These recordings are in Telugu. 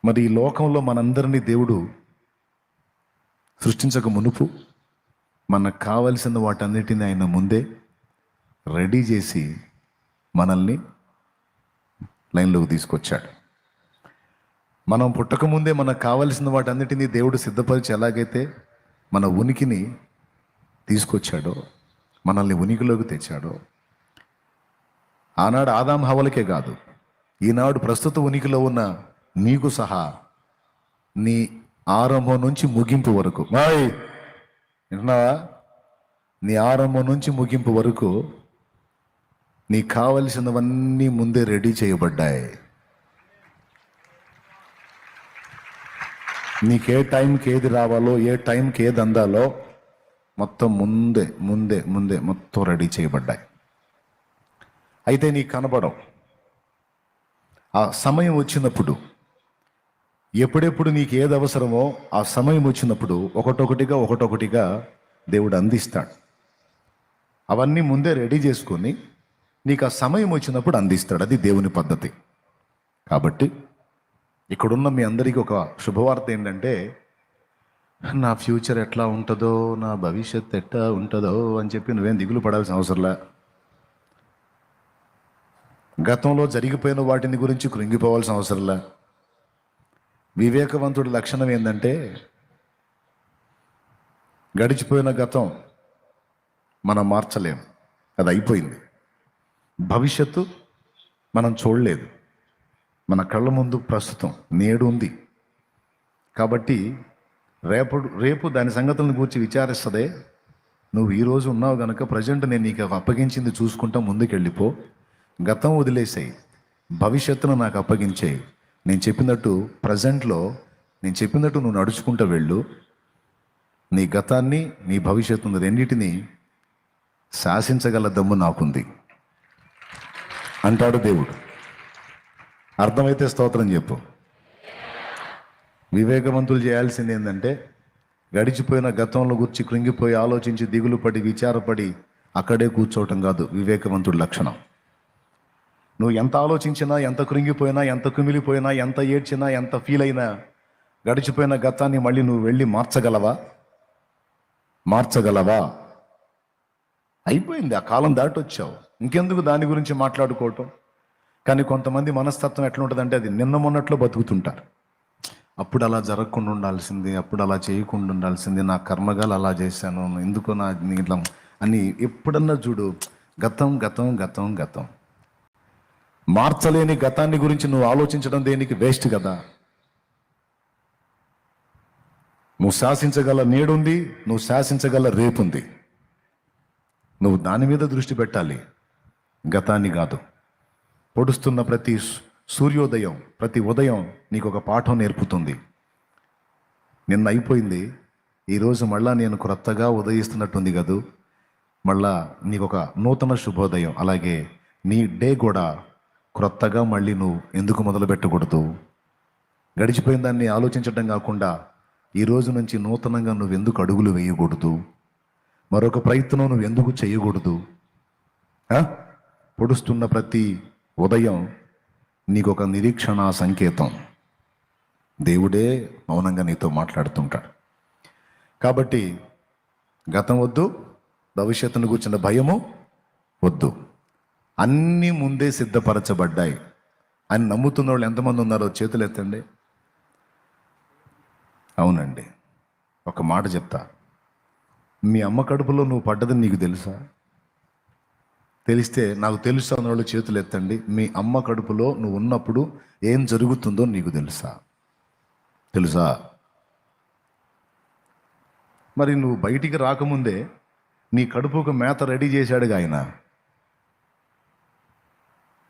మరి ఈ లోకంలో మనందరినీ దేవుడు సృష్టించక మునుపు మనకు కావలసిన వాటన్నిటిని ఆయన ముందే రెడీ చేసి మనల్ని లైన్లోకి తీసుకొచ్చాడు. మనం పుట్టకముందే మనకు కావలసిన వాటన్నిటినీ దేవుడు సిద్ధపరిచి ఎలాగైతే మన ఉనికిని తీసుకొచ్చాడో, మనల్ని ఉనికిలోకి తెచ్చాడో, ఆనాడు ఆదాం హవ్వలకే కాదు, ఈనాడు ప్రస్తుత ఉనికిలో ఉన్న నీకు సహా నీ ఆరంభం నుంచి ముగింపు వరకు, వింటున్నావా? నీ ఆరంభం నుంచి ముగింపు వరకు నీకు కావలసినవన్నీ ముందే రెడీ చేయబడ్డాయి. నీకే టైంకి ఏది రావాలో, ఏ టైంకి ఏది అందాలో మొత్తం ముందే ముందే ముందే మొత్తం రెడీ చేయబడ్డాయి. అయితే నీకు కనబడవు. ఆ సమయం వచ్చినప్పుడు, ఎప్పుడెప్పుడు నీకు ఏది అవసరమో ఆ సమయం వచ్చినప్పుడు ఒకటొకటిగా దేవుడు అందిస్తాడు. అవన్నీ ముందే రెడీ చేసుకొని నీకు ఆ సమయం వచ్చినప్పుడు అందిస్తాడు. అది దేవుని పద్ధతి. కాబట్టి ఇక్కడున్న మీ అందరికీ ఒక శుభవార్త ఏంటంటే, నా ఫ్యూచర్ ఎట్లా ఉంటుందో, నా భవిష్యత్ ఎట్లా ఉంటుందో అని చెప్పి నువ్వేం దిగులు పడాల్సిన అవసరంలే. గతంలో జరిగిపోయిన వాటిని గురించి కృంగిపోవాల్సిన అవసరంలే. వివేకవంతుడి లక్షణం ఏంటంటే, గడిచిపోయిన గతం మనం మార్చలేం, అది అయిపోయింది. భవిష్యత్తు మనం చూడలేదు, మన కళ్ళ ముందు ప్రస్తుతం నేడు ఉంది. కాబట్టి రేపు దాని సంగతులను గురించి విచారిస్తుందే. నువ్వు ఈరోజు ఉన్నావు కనుక ప్రజెంట్ నేను నీకు అప్పగించింది చూసుకుంటా ముందుకెళ్ళిపో. గతం వదిలేసాయి, భవిష్యత్తును నాకు అప్పగించేయి. నేను చెప్పినట్టు ప్రజెంట్లో నేను చెప్పినట్టు నువ్వు నడుచుకుంటూ వెళ్ళు. నీ గతాన్ని, నీ భవిష్యత్తును రెండింటినీ శాసించగల దమ్ము నాకుంది అంటాడు దేవుడు. అర్థమైతే స్తోత్రం చెప్పు. వివేకవంతులు చేయాల్సింది ఏంటంటే, గడిచిపోయిన గతంలో గురించి కృంగిపోయి ఆలోచించి దిగులు పడి విచారపడి అక్కడే కూర్చోవటం కాదు వివేకవంతుడి లక్షణం. నువ్వు ఎంత ఆలోచించినా, ఎంత కృంగిపోయినా, ఎంత కుమిలిపోయినా, ఎంత ఏడ్చినా, ఎంత ఫీల్ అయినా, గడిచిపోయిన గతాన్ని మళ్ళీ నువ్వు వెళ్ళి మార్చగలవా? అయిపోయింది, ఆ కాలం దాటొచ్చావు. ఇంకెందుకు దాని గురించి మాట్లాడుకోవటం? కానీ కొంతమంది మనస్తత్వం ఎట్లా ఉంటుందంటే, అది నిన్న మొన్నట్లో బతుకుతుంటారు. అప్పుడు అలా జరగకుండా ఉండాల్సింది, అప్పుడు అలా చేయకుండా ఉండాల్సింది, నా కర్మగాలు అలా చేశాను, ఎందుకో నా ఇట్లా అని ఎప్పుడన్నా చూడు, గతం గతం గతం గతం. మార్చలేని గతాన్ని గురించి నువ్వు ఆలోచించడం దేనికి? వేస్ట్ కదా. నువ్వు శాసించగల నేడుంది, నువ్వు శాసించగల రేపుంది. నువ్వు దాని మీద దృష్టి పెట్టాలి, గతాన్ని కాదు. పొడుస్తున్న ప్రతి సూర్యోదయం, ప్రతి ఉదయం నీకు ఒక పాఠం నేర్పుతుంది. నిన్న అయిపోయింది, ఈరోజు మళ్ళా నేను క్రొత్తగా ఉదయిస్తున్నట్టుంది కదూ, మళ్ళా నీకు ఒక నూతన శుభోదయం. అలాగే నీ డే కూడా క్రొత్తగా మళ్ళీ నువ్వు ఎందుకు మొదలు పెట్టకూడదు? గడిచిపోయిన దాన్ని ఆలోచించడం కాకుండా ఈ రోజు నుంచి నూతనంగా నువ్వు ఎందుకు అడుగులు వేయకూడదు? మరొక ప్రయత్నం నువ్వు ఎందుకు చేయకూడదు? పొడుస్తున్న ప్రతి ఉదయం నీకు ఒక నిరీక్షణ సంకేతం. దేవుడే మౌనంగా నీతో మాట్లాడుతుంటాడు. కాబట్టి గతం వద్దు, భవిష్యత్తును కూర్చున్న భయము వద్దు. అన్నీ ముందే సిద్ధపరచబడ్డాయి అని నమ్ముతున్న వాళ్ళు ఎంతమంది ఉన్నారో చేతులు ఎత్తండి. అవునండి, ఒక మాట చెప్తా. మీ అమ్మ కడుపులో నువ్వు పడ్డదని నీకు తెలుసా? తెలిస్తే నాకు తెలుసా అన్న వాళ్ళు చేతులు ఎత్తండి. మీ అమ్మ కడుపులో నువ్వు ఉన్నప్పుడు ఏం జరుగుతుందో నీకు తెలుసా? మరి నువ్వు బయటికి రాకముందే నీ కడుపుకు మేత రెడీ చేశాడుగా ఆయన.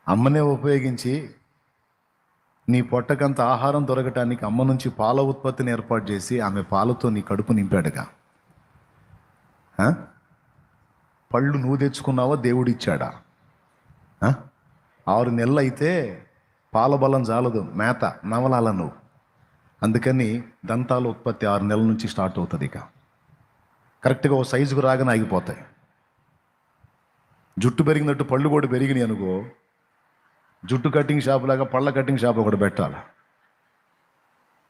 అమ్మనే ఉపయోగించి నీ పొట్టకంత ఆహారం దొరకటానికి అమ్మ నుంచి పాల ఉత్పత్తిని ఏర్పాటు చేసి ఆమె పాలతో నీ కడుపు నింపాడుగా. పళ్ళు నువ్వు తెచ్చుకున్నావా, దేవుడు ఇచ్చాడా? 6 నెలలు అయితే పాల బలం చాలదు, మేత నవలాల నువ్వు. అందుకని దంతాల ఉత్పత్తి 6 నెలల నుంచి స్టార్ట్ అవుతుంది. ఇక కరెక్ట్గా ఓ సైజుకు రాగానే ఆగిపోతాయి. జుట్టు పెరిగినట్టు పళ్ళు కూడా పెరిగినాయి అనుకో, జుట్టు కటింగ్ షాప్ లాగా పళ్ళ కటింగ్ షాప్ ఒకటి పెట్టాలి.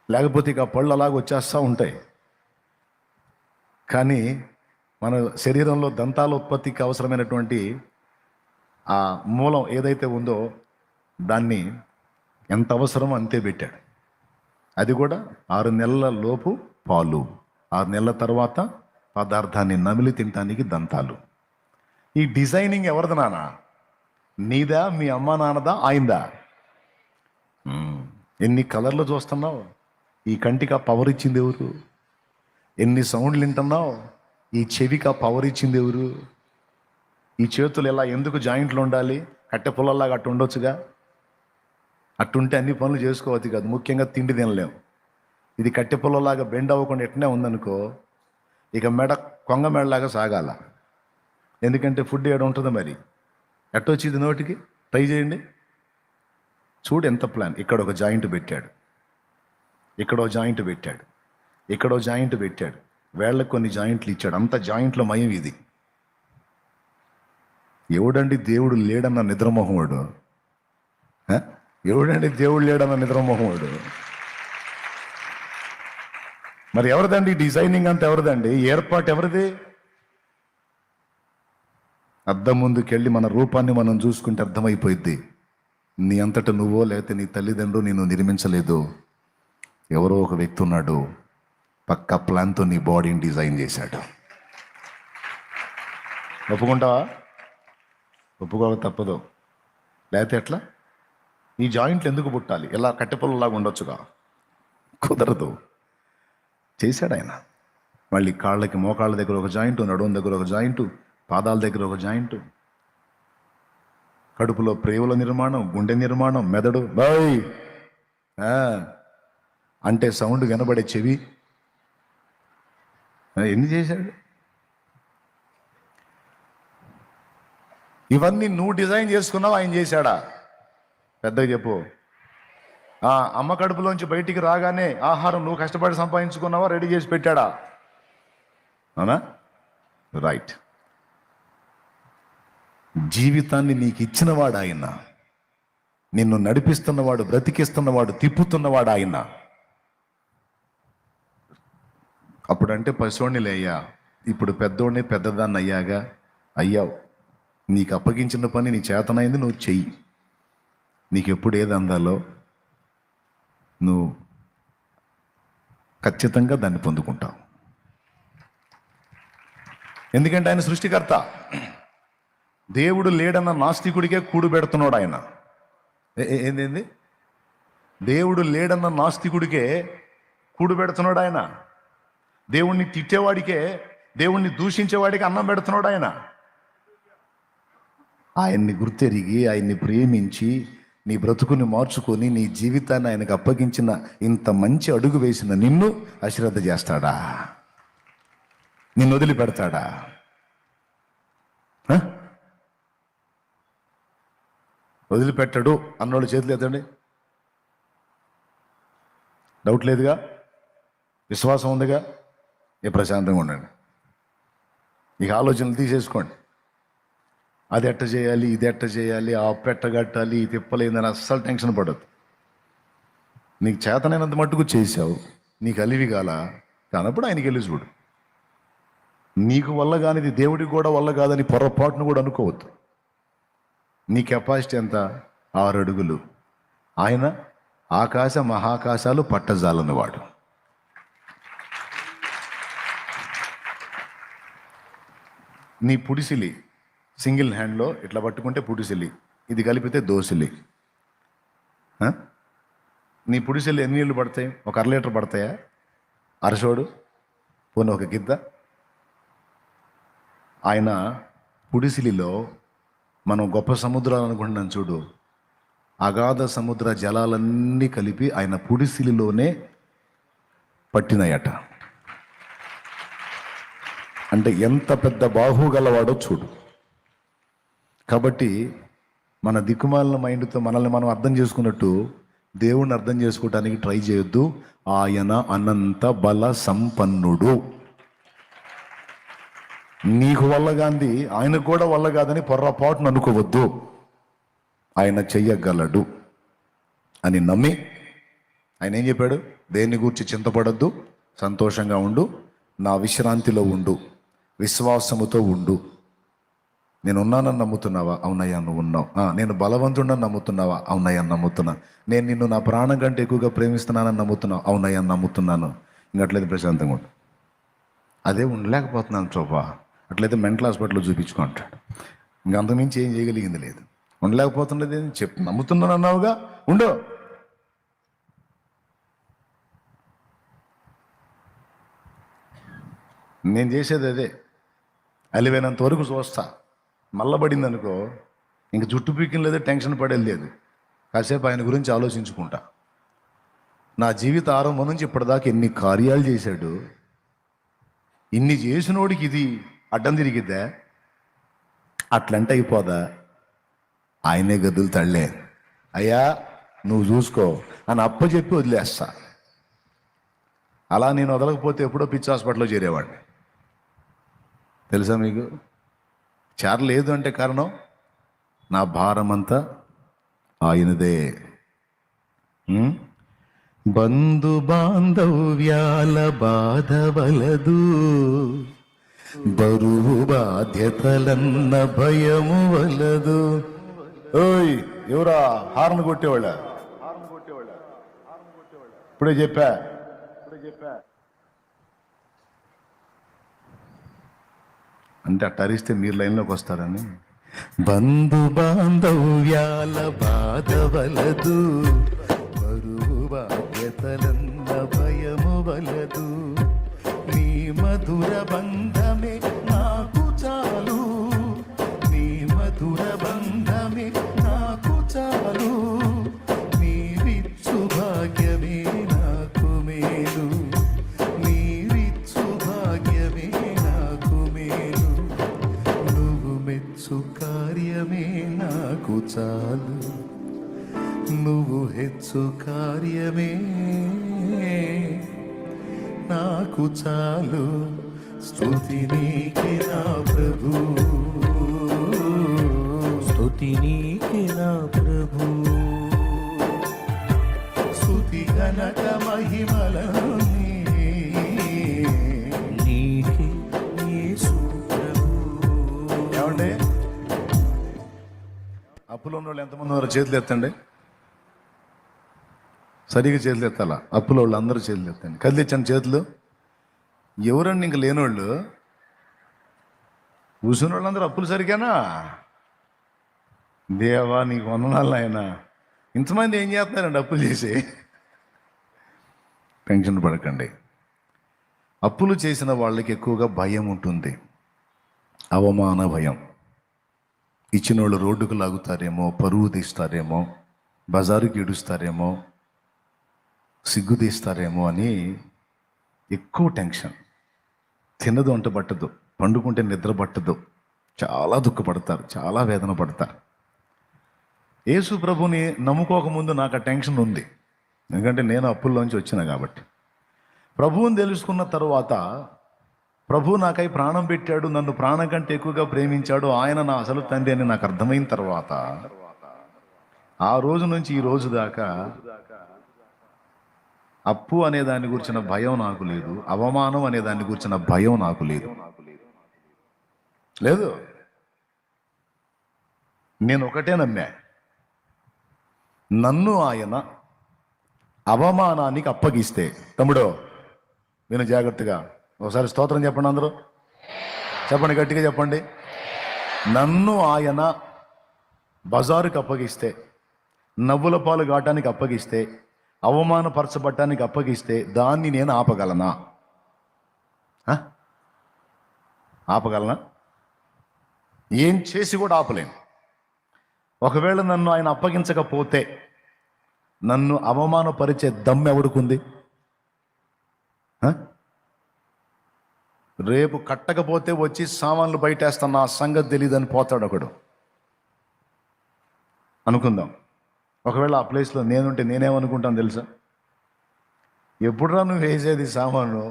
లేకపోతే ఇక పళ్ళు అలాగ వచ్చేస్తూ ఉంటాయి. కానీ మన శరీరంలో దంతాల ఉత్పత్తికి అవసరమైనటువంటి ఆ మూలం ఏదైతే ఉందో దాన్ని ఎంత అవసరమో అంతే పెట్టాడు. అది కూడా 6 నెలల లోపు పాలు, 6 నెలల తర్వాత పదార్థాన్ని నమిలి తినటానికి దంతాలు. ఈ డిజైనింగ్ ఎవరిది నాన్న? నీదా, మీ అమ్మ నాన్నదా, ఆయిందా? ఎన్ని కలర్లు చూస్తున్నావు? ఈ కంటికి ఆ పవర్ ఇచ్చింది ఎవరు? ఎన్ని సౌండ్లు వింటున్నావు? ఈ చెవికి ఆ పవర్ ఇచ్చింది ఎవరు? ఈ చేతులు ఎలా ఎందుకు జాయింట్లు ఉండాలి? కట్టె పొలల్లాగా అట్టు ఉండొచ్చుగా. అట్టుంటే అన్ని పనులు చేసుకోవచ్చు కాదు, ముఖ్యంగా తిండి తినలేము. ఇది కట్టె పొలలాగా బెండ్ అవ్వకుండా ఎట్నే ఉందనుకో, ఇక మెడ కొంగ మెడలాగా సాగాల. ఎందుకంటే ఫుడ్ ఏడ ఉంటుంది మరి, ఎట్టొచ్చింది నోటికి. ట్రై చేయండి, చూడు ఎంత ప్లాన్. ఇక్కడ ఒక జాయింట్ పెట్టాడు, ఇక్కడో జాయింట్ పెట్టాడు, ఇక్కడో జాయింట్ పెట్టాడు, వేళ్ళకు కొన్ని జాయింట్లు ఇచ్చాడు. అంత జాయింట్ల మయం ఇది. ఎవడండి దేవుడు లేడన్న నిద్రమోహముడు? ఎవడండి దేవుడు లేడన్న నిద్రమోహముడు? మరి ఎవరిదండి డిజైనింగ్ అంతా? ఎవరిదండి ఏర్పాటు? ఎవరిది? అద్దం ముందుకెళ్ళి మన రూపాన్ని మనం చూసుకుంటే అర్థమైపోయింది. నీ అంతట నువ్వో లేకపోతే నీ తల్లిదండ్రులు నిన్ను నిర్మించలేదు. ఎవరో ఒక వ్యక్తి ఉన్నాడు, పక్కా ప్లాన్తో నీ బాడీని డిజైన్ చేశాడు. ఒప్పుకుంటావా? ఒప్పుకోక తప్పదు. లేకపోతే ఎట్లా? ఈ జాయింట్లు ఎందుకు పుట్టాలి? ఎలా కట్టెపొలలాగా ఉండొచ్చుగా? కుదరదు. చేశాడు ఆయన. మళ్ళీ కాళ్ళకి, మోకాళ్ళ దగ్గర ఒక జాయింట్, నడుము దగ్గర ఒక జాయింట్, పాదాల దగ్గర ఒక జాయింట్, కడుపులో ప్రేవుల నిర్మాణం, గుండె నిర్మాణం, మెదడు బాయ్ అంటే సౌండ్ వినబడే చెవి, ఎన్ని చేశాడు? ఇవన్నీ నువ్వు డిజైన్ చేసుకున్నావు, ఆయన చేశాడా? పెద్దగా చెప్పు. అమ్మ కడుపులోంచి బయటికి రాగానే ఆహారం నువ్వు కష్టపడి సంపాదించుకున్నావా, రెడీ చేసి పెట్టాడా? అవునా? రైట్. జీవితాన్ని నీకు ఇచ్చినవాడు ఆయన, నిన్ను నడిపిస్తున్నవాడు, బ్రతికిస్తున్నవాడు, తిప్పుతున్నవాడు ఆయన. అప్పుడంటే పశువుని అయ్యా, ఇప్పుడు పెద్దోడిని పెద్దదాన్ని అయ్యాగా. అయ్యావు. నీకు అప్పగించిన పని నీ చేతనైంది, నువ్వు చెయ్యి. నీకు ఎప్పుడు ఏది అందాలో నువ్వు ఖచ్చితంగా దాన్ని పొందుకుంటావు. ఎందుకంటే ఆయన సృష్టికర్త. దేవుడు లేడన్న నాస్తికుడికే కూడు పెడుతున్నాడు ఆయన. ఏంది? దేవుడు లేడన్న నాస్తికుడికే కూడు పెడుతున్నాడు ఆయన. దేవుణ్ణి తిట్టేవాడికే, దేవుణ్ణి దూషించేవాడికి అన్నం పెడుతున్నాడు ఆయన. ఆయన్ని గుర్తెరిగి, ఆయన్ని ప్రేమించి, నీ బ్రతుకుని మార్చుకొని, నీ జీవితాన్ని ఆయనకు అప్పగించిన ఇంత మంచి అడుగు వేసిన నిన్ను అశ్రద్ధ చేస్తాడా? నిన్ను వదిలిపెడతాడా? వదిలిపెట్టడు అన్నోళ్ళు చేతులు ఎత్తండి. డౌట్ లేదుగా? విశ్వాసం ఉందిగా? ప్రశాంతంగా ఉండండి. ఇక ఆలోచనలు తీసేసుకోండి. అది ఎట్ట చేయాలి, ఇది ఎట్ట చేయాలి, ఆ పెట్ట కట్టాలి, ఈ తిప్పలేదని అస్సలు టెన్షన్ పడద్దు. నీకు చేతనైనంత మట్టుకు చేసావు, నీకు అలివి కాల కానప్పుడు ఆయనకి వెళ్ళి చూడు. నీకు వల్ల కానిది దేవుడికి కూడా వల్ల కాదని పొరపాటును కూడా అనుకోవద్దు. నీ కెపాసిటీ ఎంత? 6 అడుగులు. ఆయన ఆకాశ మహాకాశాలు పట్టజాలన్నవాడు. నీ పుడిసిలి సింగిల్ హ్యాండ్లో ఇట్లా పట్టుకుంటే పుడిసిలి, ఇది కలిపితే దోసిలి. నీ పుడిసిలి ఎన్ని నీళ్ళు పడతాయి? ఒక 1/2 లీటర్ పడతాయా? అరసోడు పోనీ ఒక గిద్ద. ఆయన పుడిసిలిలో మనం గొప్ప సముద్రాలు అనుకుంటున్నాం చూడు, అగాధ సముద్ర జలాలన్నీ కలిపి ఆయన పుడిసిలిలోనే పట్టినాయట. అంటే ఎంత పెద్ద బాహుగలవాడో చూడు. కాబట్టి మన దిక్కుమాలిన మైండ్తో మనల్ని మనం అర్థం చేసుకున్నట్టు దేవుణ్ణి అర్థం చేసుకోవటానికి ట్రై చేయొద్దు. ఆయన అనంత బల సంపన్నుడు. నీకు వల్ల గాంధీ ఆయనకు కూడా వల్ల కాదని పొర్రపాటును అనుకోవద్దు. ఆయన చెయ్యగలడు అని నమ్మి ఆయన ఏం చెప్పాడు? దేన్ని గూర్చి చింతపడద్దు, సంతోషంగా ఉండు, నా విశ్రాంతిలో ఉండు, విశ్వాసముతో ఉండు. నేను ఉన్నానని నమ్ముతున్నావా? అవునయ్యా నువ్వు ఉన్నావు. నేను బలవంతుడని నమ్ముతున్నావా? అవునయ్యా నమ్ముతున్నా. నేను నిన్ను నా ప్రాణం కంటే ఎక్కువగా ప్రేమిస్తున్నానని నమ్ముతున్నావు? అవునయ్యా నమ్ముతున్నాను. ఇంకట్లయితే ప్రశాంతంగా ఉండు. అదే ఉండలేకపోతున్నాను చోపా, అట్లయితే మెంటల్ హాస్పిటల్లో చూపించుకుంటాడు. ఇంకంతకుమించి ఏం చేయగలిగింది లేదు. ఉండలేకపోతున్నది చెప్పు, నమ్ముతున్నాను అన్నావుగా, ఉండు. నేను చేసేది అదే. అలివైనంత వరకు చూస్తా, మల్లబడింది అనుకో ఇంక జుట్టు పీకిన లేదు, టెన్షన్ పడేది లేదు. కాసేపు ఆయన గురించి ఆలోచించుకుంటా. నా జీవిత ఆరంభం నుంచి ఇప్పటిదాకా ఎన్ని కార్యాలు చేశాడు, ఇన్ని చేసినోడికి ఇది అడ్డం తిరిగిద్దా? అట్లంటే అయిపోదా? ఆయనే గదులు తళ్ళే, అయ్యా నువ్వు చూసుకో అని అప్పచెప్పి వదిలేస్తా. అలా నేను వదలకపోతే ఎప్పుడో పిచ్చి హాస్పిటల్లో చేరేవాడిని. తెలుసా మీకు? చేరలేదు అంటే కారణం నా భారం అంతా ఆయనదే. బంధు బాంధవ్యాల బాధ వలదు, బరువు బాధ్యతలన్న భయము వలదు. ఓయ్ ఎవరా హార్న్ కొట్టేవాళ్ళ? ఇప్పుడే చెప్పా. అంటే అట్ట అరిస్తే మీరు లైన్లోకి వస్తారని. బంధు బాంధవ్యాల బాధ వలదు, బరువు బాధ్యతలన్న భయము వలదు, నీ మధుర బంధమే నాకు చాలు, నీ మధుర బంధమే నాకు చాలు, నీ విచ్చు భాగ్యమే నాకు మేలు, నీ విచ్చు భాగ్యమే నాకు మేలు, నువ్వు మెచ్చు కార్యమే నాకు చాలు, నువ్వు హెచ్చు కార్యమే నాకు చాలు. స్తుతి నీకే నా ప్రభు, స్తుతి నీకే నా ప్రభు, స్తుతి ఘనత మహిమలను నీకే యేసు ప్రభు. ఏమండి అప్పులో ఉన్న వాళ్ళు ఎంతమంది ఉన్నారో చేతులు ఎత్తండి. సరిగా చేతులు ఎత్తాలా? అప్పులో వాళ్ళు అందరూ చేతులు ఎత్తండి. కదిలించండి చేతులు. ఎవరండి ఇంక లేనోళ్ళు? కూర్చున్న వాళ్ళందరూ అప్పులు సరిగానా? దేవా నీకు వందనాలు ఆయన. ఇంతమంది ఏం చేస్తున్నారండి అప్పులు చేసి? టెన్షన్ పడకండి. అప్పులు చేసిన వాళ్ళకి ఎక్కువగా భయం ఉంటుంది, అవమాన భయం. ఇచ్చిన వాళ్ళు రోడ్డుకు లాగుతారేమో, పరువు తీస్తారేమో, బజారుకి ఇడుస్తారేమో, సిగ్గు తీస్తారేమో అని ఎక్కువ టెన్షన్. తినదు అంట పట్టదు, పండుకుంటే నిద్ర పట్టదు, చాలా దుఃఖపడతారు, చాలా వేదన పడతారు. యేసు ప్రభుని నమ్ముకోకముందు నాకు ఆ టెన్షన్ ఉంది, ఎందుకంటే నేను అప్పుల్లోంచి వచ్చిన కాబట్టి. ప్రభువుని తెలుసుకున్న తరువాత ప్రభు నాకై ప్రాణం పెట్టాడు, నన్ను ప్రాణం కంటే ఎక్కువగా ప్రేమించాడు, ఆయన నా అసలు తండ్రి అని నాకు అర్థమైన తర్వాత ఆ రోజు నుంచి ఈ రోజు దాకా అప్పు అనే దాన్ని గురించిన భయం నాకు లేదు, అవమానం అనే దాన్ని గురించిన భయం నాకు లేదు. లేదు, నేను ఒకటే నమ్మా, నన్ను ఆయన అవమానానికి అప్పగిస్తే, తమ్ముడు నేను జాగ్రత్తగా ఒకసారి స్తోత్రం చెప్పండి, అందరూ చెప్పండి, గట్టిగా చెప్పండి. నన్ను ఆయన బజారుకి అప్పగిస్తే, నవ్వుల పాలు కావటానికి అప్పగిస్తే, అవమానపరచబట్టానికి అప్పగిస్తే దాన్ని నేను ఆపగలనా? ఆపగలనా? ఏం చేసి కూడా ఆపలేను. ఒకవేళ నన్ను ఆయన అప్పగించకపోతే నన్ను అవమానపరిచే దమ్ము ఎవడుకుంది? రేపు కట్టకపోతే వచ్చి సామాన్లు బయటేస్తాను, నా సంగతి తెలియదని పోతాడు ఒకడు. అనుకుందాం, ఒకవేళ ఆ ప్లేస్లో నేనుంటే నేనేమనుకుంటాను తెలుసా? ఎప్పుడురా నువ్వు వేసేది సామాను?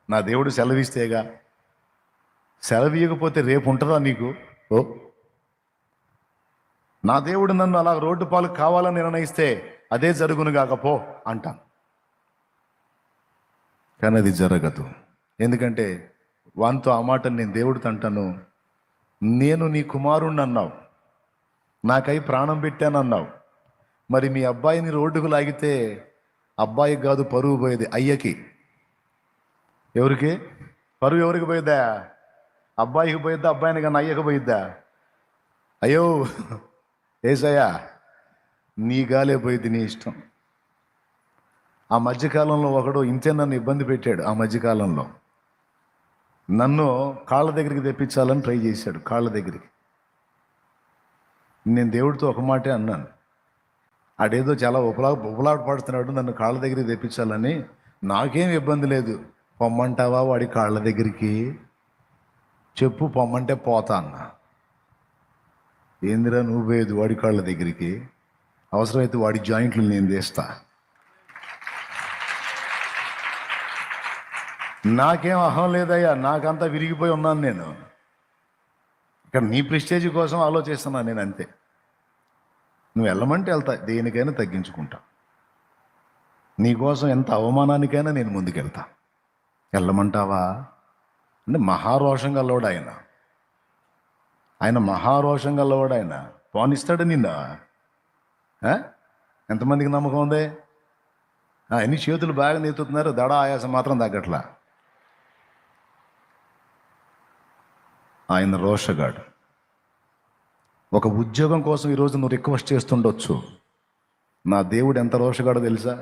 నా దేవుడు సెలవిస్తేగా. సెలవు ఇవ్వకపోతే రేపు ఉంటుందా నీకు? ఓ, నా దేవుడు నన్ను అలా రోడ్డు పాలు కావాలని నిర్ణయిస్తే అదే జరుగును కాకపో అంటాను. కానీ అది జరగదు. ఎందుకంటే వానితో ఆ మాట నేను దేవుడితో అంటాను, నేను నీ కుమారుణ్ణి అన్నావు, నాకై ప్రాణం పెట్టానన్నావు. మరి మీ అబ్బాయిని రోడ్డుకు లాగితే అబ్బాయికి కాదు పరువు పోయేది అయ్యకి. ఎవరికి పరువు? ఎవరికి పోయిద్దా? అబ్బాయికి పోయిద్దా? అబ్బాయిని కానీ అయ్యకి పోయిద్దా? అయ్యో ఏసయ్యా, నీ గాలే పోయిద్ది, నీ ఇష్టం. ఆ మధ్యకాలంలో ఒకడు ఇంతే నన్ను ఇబ్బంది పెట్టాడు. ఆ మధ్యకాలంలో నన్ను కాళ్ళ దగ్గరికి తెప్పించాలని ట్రై చేశాడు. కాళ్ళ దగ్గరికి నేను దేవుడితో ఒక మాటే అన్నాను, ఆడేదో చాలా ఉపలాట పడుతున్నాడు, నన్ను కాళ్ళ దగ్గరికి తెప్పించాలని. నాకేం ఇబ్బంది లేదు, పొమ్మంటావా వాడి కాళ్ళ దగ్గరికి? చెప్పు, పొమ్మంటే పోతా అన్న. ఏందిరా నువ్వు పోయేది వాడి కాళ్ళ దగ్గరికి? అవసరమైతే వాడి జాయింట్లు నేను తీస్తా. నాకేం అహం లేదయ్యా, నాకంతా విరిగిపోయి ఉన్నాను నేను. ఇక్కడ నీ ప్రెస్టేజ్ కోసం ఆలోచిస్తున్నాను నేను, అంతే. నువ్వు వెళ్ళమంటే వెళ్తా, దేనికైనా తగ్గించుకుంటా. నీకోసం ఎంత అవమానానికైనా నేను ముందుకెళ్తా. వెళ్ళమంటావా అంటే మహారోషం గలవాడు ఆయన. ఆయన మహారోషం గలవాడు. ఆయన పోనిస్తాడు నిన్న. ఎంతమందికి నమ్మకం ఉంది? ఎన్ని చేతులు బాగా నెత్తుతున్నారు, దడ ఆయాసం మాత్రం తగ్గట్లా. ఆయన రోషగాడు. ఒక ఉద్యోగం కోసం ఈరోజు నువ్వు రిక్వెస్ట్ చేస్తుండొచ్చు. నా దేవుడు ఎంత రోషగాడో తెలుసా?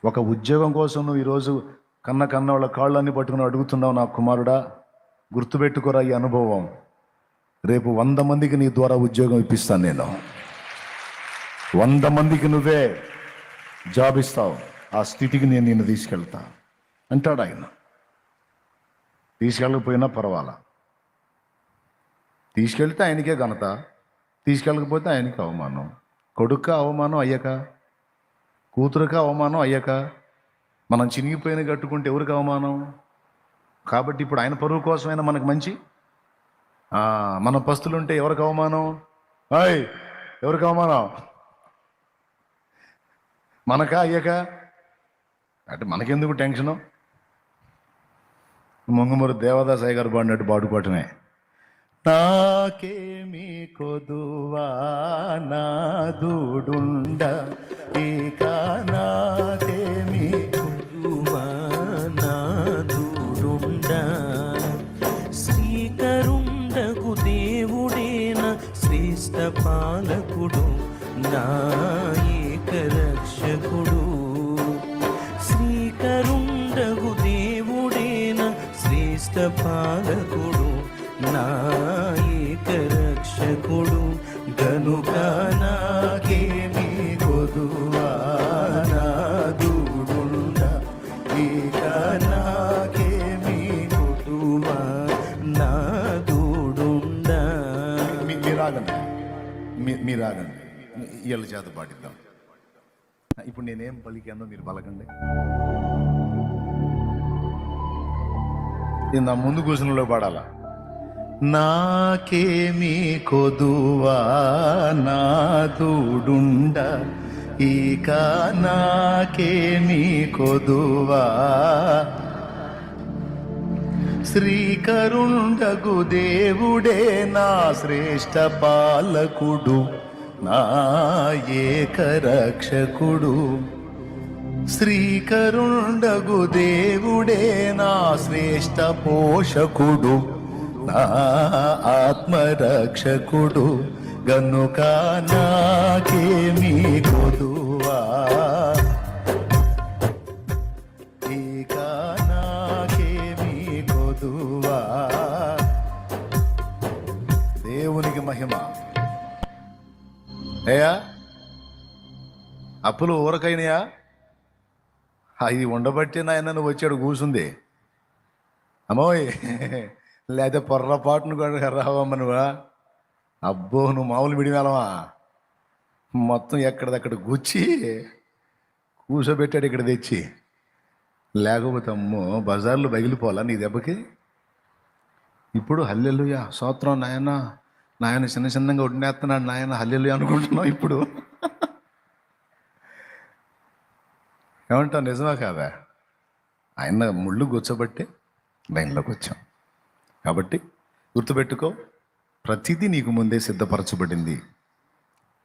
ఒక ఉద్యోగం కోసం నువ్వు ఈరోజు కన్న వాళ్ళ కాళ్ళన్నీ పట్టుకుని అడుగుతున్నావు, నా కుమారుడా గుర్తుపెట్టుకోరా ఈ అనుభవం. రేపు 100 మందికి నీ ద్వారా ఉద్యోగం ఇప్పిస్తాను నేను. 100 మందికి నువ్వే జాబ్ ఇస్తావు. ఆ స్థితికి నేను నిన్ను తీసుకెళ్తా అంటాడు ఆయన. తీసుకెళ్ళకపోయినా పర్వాలా, తీసుకెళ్తే ఆయనకే ఘనత, తీసుకెళ్ళకపోతే ఆయనకి అవమానం. కొడుక్క అవమానం అయ్యాక, కూతురుక అవమానం అయ్యాక, మనం చినిగిపోయిన కట్టుకుంటే ఎవరికి అవమానం? కాబట్టి ఇప్పుడు ఆయన పరువు కోసమైనా మనకు మంచి. మన పస్తులుంటే ఎవరికి అవమానం? ఎవరికి అవమానం? మనకా అయ్యాక? అంటే మనకెందుకు టెన్షను? మొంగమూరు దేవదాసాయి గారు పాడినట్టు పాడుకోవటమే. నాకేమి కొదువా నాదుడుండ, ఇక నాకేమి కొదువా నాదుడుండ. శ్రీకరుండకు దేవుడేన శ్రేష్ఠ పాలకుడు, నా ఏక రక్షకుడు. శ్రీకరుండకు దేవుడేన శ్రేష్ఠ పాలకుడు, నా ఏక రక్షకుడు. గనుక నాకేమి కొదువా నాదుడుండ, ఇక నాకేమి కొదువా నాదుడుండ. మీరాగండి, వీళ్ళ చేత పాటిద్దాం. ఇప్పుడు నేనేం పలికానో మీరు పలకండి. నా ముందు కూర్చున్నలో పాడాలా? నాకేమి కొదువా నాదుడుండ, ఇక నాకేమి కొదువా. శ్రీకరుండగు దేవుడే నా శ్రేష్ఠ పాలకుడు, నా ఏక రక్షకుడు. శ్రీకరుండగు దేవుడే నా శ్రేష్ఠ పోషకుడు, నా ఆత్మరక్షకుడు. గనుక నాకేమి కొదువా, ఇక నాకేమి కొదువా. దేవునికి మహిమ. అయ్యా అప్పులు ఊరకైనయా? ఇది ఉండబట్టి నాయన నువ్వు వచ్చాడు కూర్చుంది. అమ్మోయ్, లేదా పొర్రపాటును కూడా రావమ్మ నువ్వా? అబ్బో, నువ్వు మామూలు మిడిమేళమా? మొత్తం ఎక్కడిదక్కడ గుచ్చి కూర్చోబెట్టాడు ఇక్కడ తెచ్చి. లేకపోతే అమ్మో బజార్లో పగిలిపోవాలా నీ దెబ్బకి? ఇప్పుడు హల్లెలూయా స్తోత్రం నాయన, నాయన చిన్న చిన్నగా ఉండినేస్తున్నాడు నాయన, హల్లెలూయా అనుకుంటున్నావు ఇప్పుడు. ఏమంటావు? నిజమా కాదా? ఆయన ముళ్ళు కూర్చోబట్టే లైన్లోకి వచ్చాం. కాబట్టి గుర్తుపెట్టుకో, ప్రతిదీ నీకు ముందే సిద్ధపరచబడింది.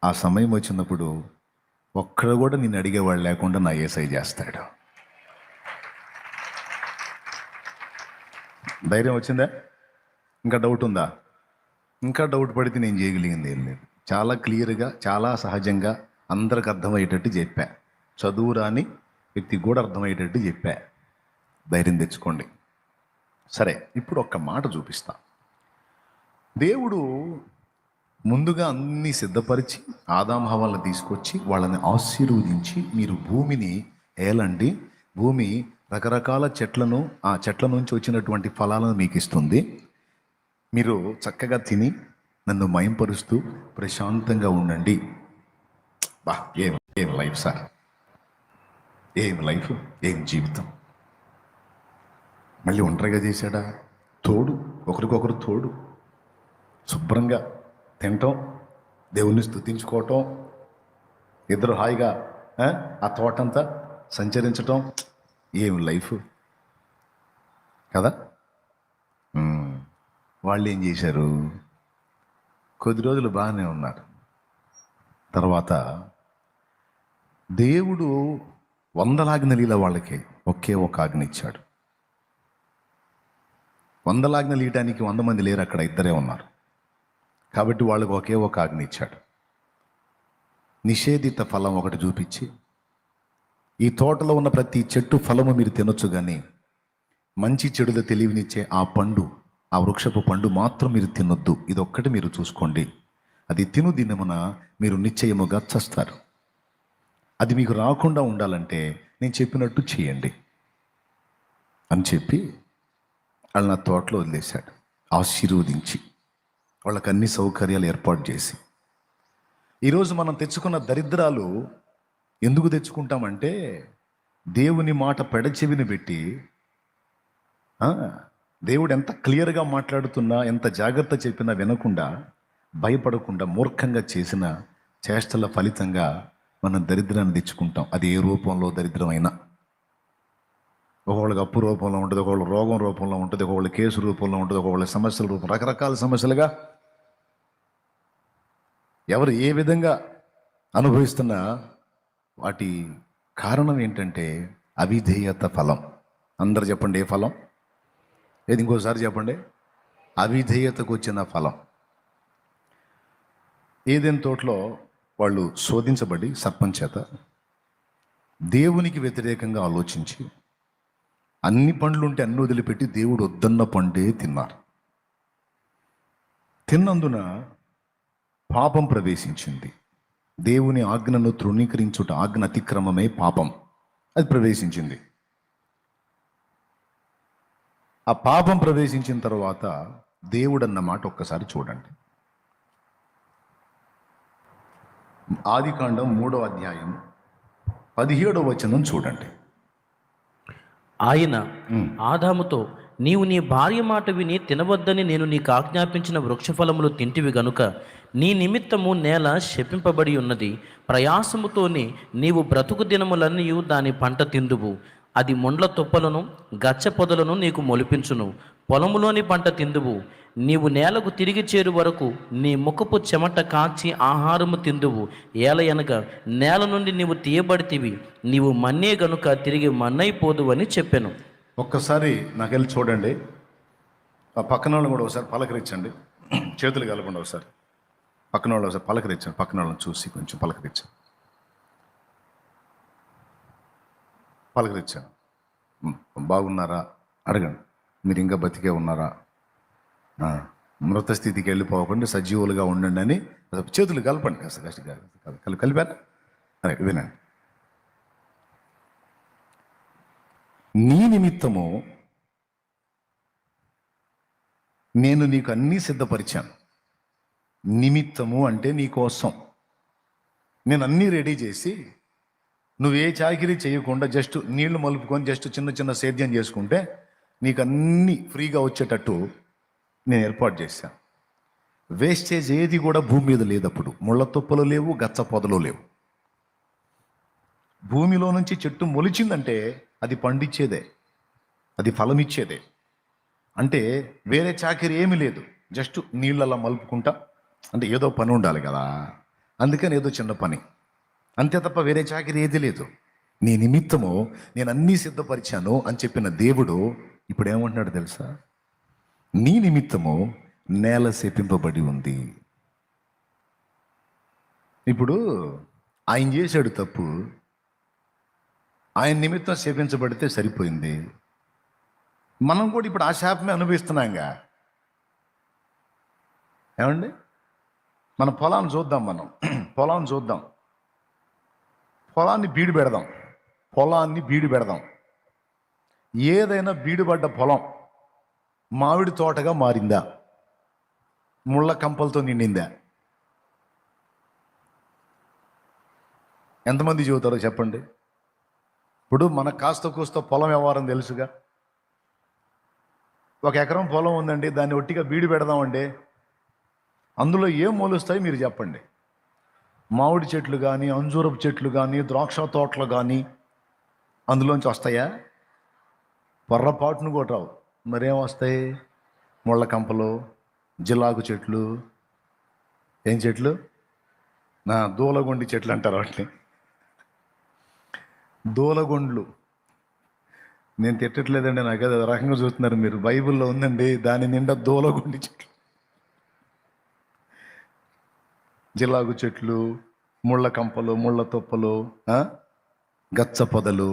ఆ సమయం వచ్చినప్పుడు ఒక్కడు కూడా నిన్ను అడిగేవాడు లేకుండా నా యేసై చేస్తాడు. ధైర్యం వచ్చిందా? ఇంకా డౌట్ ఉందా? ఇంకా డౌట్ పడితే నేను చేయగలిగింది ఏం లేదు. చాలా క్లియర్గా, చాలా సహజంగా అందరికి అర్థమయ్యేటట్టు చెప్పా. చదువు రాని వ్యక్తికి కూడా అర్థమయ్యేటట్టు చెప్పా. ధైర్యం తెచ్చుకోండి. సరే, ఇప్పుడు ఒక్క మాట చూపిస్తా. దేవుడు ముందుగా అన్నీ సిద్ధపరిచి ఆదాము హవ్వలను తీసుకొచ్చి వాళ్ళని ఆశీర్వదించి, మీరు భూమిని ఏలండి, భూమి రకరకాల చెట్లను, ఆ చెట్ల నుంచి వచ్చినటువంటి ఫలాలను మీకు ఇస్తుంది, మీరు చక్కగా తిని నన్ను మయంపరుస్తూ ప్రశాంతంగా ఉండండి. బా, ఏం ఏం లైఫ్ సార్, ఏం లైఫ్, ఏం జీవితం. మళ్ళీ ఒంటరిగా చేశాడా? తోడు, ఒకరికొకరు తోడు, శుభ్రంగా తినటం, దేవుణ్ణి స్తుతించుకోవటం, ఇద్దరు హాయిగా ఆ తోటంతా సంచరించటం. ఏం లైఫ్ కదా. వాళ్ళు ఏం చేశారు? కొద్ది రోజులు బాగానే ఉన్నారు. తర్వాత దేవుడు 100 ఆజ్ఞలు వాళ్ళకి ఒకే ఒక ఆజ్ఞ ఇచ్చాడు. 100 ఆజ్ఞలు ఇయటానికి 100 మంది లేరు, అక్కడ ఇద్దరే ఉన్నారు. కాబట్టి వాళ్ళకు ఒకే ఒక ఆజ్ఞ ఇచ్చాడు. నిషేధిత ఫలం ఒకటి చూపించి, ఈ తోటలో ఉన్న ప్రతి చెట్టు ఫలము మీరు తినొచ్చు, కానీ మంచి చెడుల తెలివినిచ్చే ఆ పండు, ఆ వృక్షపు పండు మాత్రం మీరు తినొద్దు. ఇది ఒక్కటి మీరు చూసుకోండి. అది తిను దినమున మీరు నిశ్చయముగా చస్తారు. అది మీకు రాకుండా ఉండాలంటే నేను చెప్పినట్టు చేయండి అని చెప్పి వాళ్ళని నా తోటలో వదిలేశాడు. ఆశీర్వదించి వాళ్ళకి అన్ని సౌకర్యాలు ఏర్పాటు చేసి. ఈరోజు మనం తెచ్చుకున్న దరిద్రాలు ఎందుకు తెచ్చుకుంటామంటే, దేవుని మాట పెడచెవిని పెట్టి, దేవుడు ఎంత క్లియర్గా మాట్లాడుతున్నా, ఎంత జాగ్రత్త చెప్పినా వినకుండా, భయపడకుండా మూర్ఖంగా చేసిన చేష్టల ఫలితంగా మనం దరిద్రాన్ని తెచ్చుకుంటాం. అది ఏ రూపంలో దరిద్రమైనా. ఒకళ్ళకి అప్పు రూపంలో ఉంటుంది, ఒకళ్ళు రోగం రూపంలో ఉంటుంది, ఒకళ్ళు కేసు రూపంలో ఉంటుంది, ఒకళ్ళ సమస్యల రూపం, రకరకాల సమస్యలుగా ఎవరు ఏ విధంగా అనుభవిస్తున్నా వాటి కారణం ఏంటంటే అవిధేయత ఫలం. అందరు చెప్పండి, ఏ ఫలం? ఏది ఇంకోసారి చెప్పండి. అవిధేయతకు వచ్చిన ఫలం. ఏదైనా తోటలో వాళ్ళు శోధించబడి సర్పం చేత దేవునికి వ్యతిరేకంగా ఆలోచించి అన్ని పండ్లుంటే అన్ని వదిలిపెట్టి దేవుడు వద్దన్న పండే తిన్నారు. తిన్నందున పాపం ప్రవేశించింది. దేవుని ఆజ్ఞను తృణీకరించుట, ఆజ్ఞ అతిక్రమమే పాపం, అది ప్రవేశించింది. ఆ పాపం ప్రవేశించిన తర్వాత దేవుడు అన్న మాట ఒక్కసారి చూడండి. ఆదికాండం 3వ అధ్యాయం 17వ వచనం చూడండి. ఆయన ఆదాముతో, నీవు నీ భార్య మాట విని తినవద్దని నేను నీకు ఆజ్ఞాపించిన వృక్షఫలములు తింటివి గనుక నీ నిమిత్తము నేల శపింపబడి ఉన్నది. ప్రయాసముతోనే నీవు బ్రతుకు దినములన్నీ దాని పంట తిందువు. అది ముండ్ల తుప్పలను గచ్చ పొదలను నీకు మొలిపించును. పొలములోని పంట తిందువు. నీవు నేలకు తిరిగి చేరు వరకు నీ ముఖపు చెమట కాచి ఆహారము తిందువు. ఏలయనగా నేల నుండి నీవు తీయబడితివి, నీవు మన్నే గనుక తిరిగి మన్నైపోదు అని చెప్పాను. ఒక్కసారి నాకెళ్ళి చూడండి. ఆ పక్కన వాళ్ళని కూడా ఒకసారి పలకరించండి. చేతులు కలపండి. ఒకసారి పక్కన వాళ్ళు ఒకసారి పలకరించండి. పక్కన వాళ్ళని చూసి కొంచెం పలకరించండి. పలకరించాను. బాగున్నారా అడగండి. మీరు ఇంకా బతికే ఉన్నారా, మృత స్థితికి వెళ్ళిపోకుండా సజీవులుగా ఉండండి అని చేతులు కలపండి. కలిపారా? అదే వినండి. నీ నిమిత్తము నేను నీకు అన్నీ సిద్ధపరిచాను. నిమిత్తము అంటే నీ కోసం నేను అన్నీ రెడీ చేసి, నువ్వు ఏ చాకిరీ చేయకుండా జస్ట్ నీళ్లు మలుపుకొని జస్ట్ చిన్న చిన్న సేద్యం చేసుకుంటే నీకు అన్నీ ఫ్రీగా వచ్చేటట్టు నేను ఏర్పాటు చేశాను. వేస్టేజ్ ఏది కూడా భూమి మీద లేదు. అప్పుడు ముళ్ళ తుప్పలు లేవు, గచ్చ పొదలు లేవు. భూమిలో నుంచి చెట్టు మొలిచిందంటే అది పండించేదే. అది ఫలం ఇచ్చేదే. అంటే వేరే చాకిరి ఏమీ లేదు, జస్ట్ నీళ్ళలా మలుపుకుంటా, అంటే ఏదో పని ఉండాలి కదా, అందుకని ఏదో చిన్న పని, అంతే తప్ప వేరే చాకిరి ఏది లేదు. నీ నిమిత్తము నేను అన్నీ సిద్ధపరిచాను అని చెప్పిన దేవుడు ఇప్పుడు ఏమంటున్నాడు తెలుసా? నీ నిమిత్తము నేల శపింపబడి ఉంది. ఇప్పుడు ఆయన చేశాడు తప్పు, ఆయన నిమిత్తం శపించబడితే సరిపోయింది. మనం కూడా ఇప్పుడు ఆ శాపమే అనుభవిస్తున్నాంగా. ఏమండి, మన పొలాన్ని చూద్దాం, మనం పొలాన్ని చూద్దాం, పొలాన్ని బీడు పెడదాం. ఏదైనా బీడుపడ్డ పొలం మామిడి తోటగా మారిందా? ముళ్ళ కంపలతో నిండిందా? ఎంతమంది చెబుతారో చెప్పండి. ఇప్పుడు మనకు కాస్త కూస్త పొలం వ్యవహారం తెలుసుగా. 1 ఎకరం పొలం ఉందండి, దాన్ని ఒట్టిగా బీడు పెడదామండి, అందులో ఏం మొలుస్తాయి మీరు చెప్పండి? మామిడి చెట్లు కానీ, అంజూరపు చెట్లు కానీ, ద్రాక్ష తోటలు కానీ అందులోంచి వస్తాయా? పొర్రపాటును కూడా రావు. మరేం వస్తాయి? ముళ్ళ కంపలు, జిల్లాకు చెట్లు, ఏం చెట్లు, దూలగొండి చెట్లు అంటారు వాటిని, దూలగొండ్లు. నేను తిట్టట్లేదండి, నాకు అది రకంగా చూస్తున్నారు మీరు. బైబిల్లో ఉందండి, దాని నిండా దూలగొండి చెట్లు, జిల్లాకు చెట్లు, ముళ్ళ కంపలు, ముళ్ళ తుప్పలు, గచ్చ పొదలు.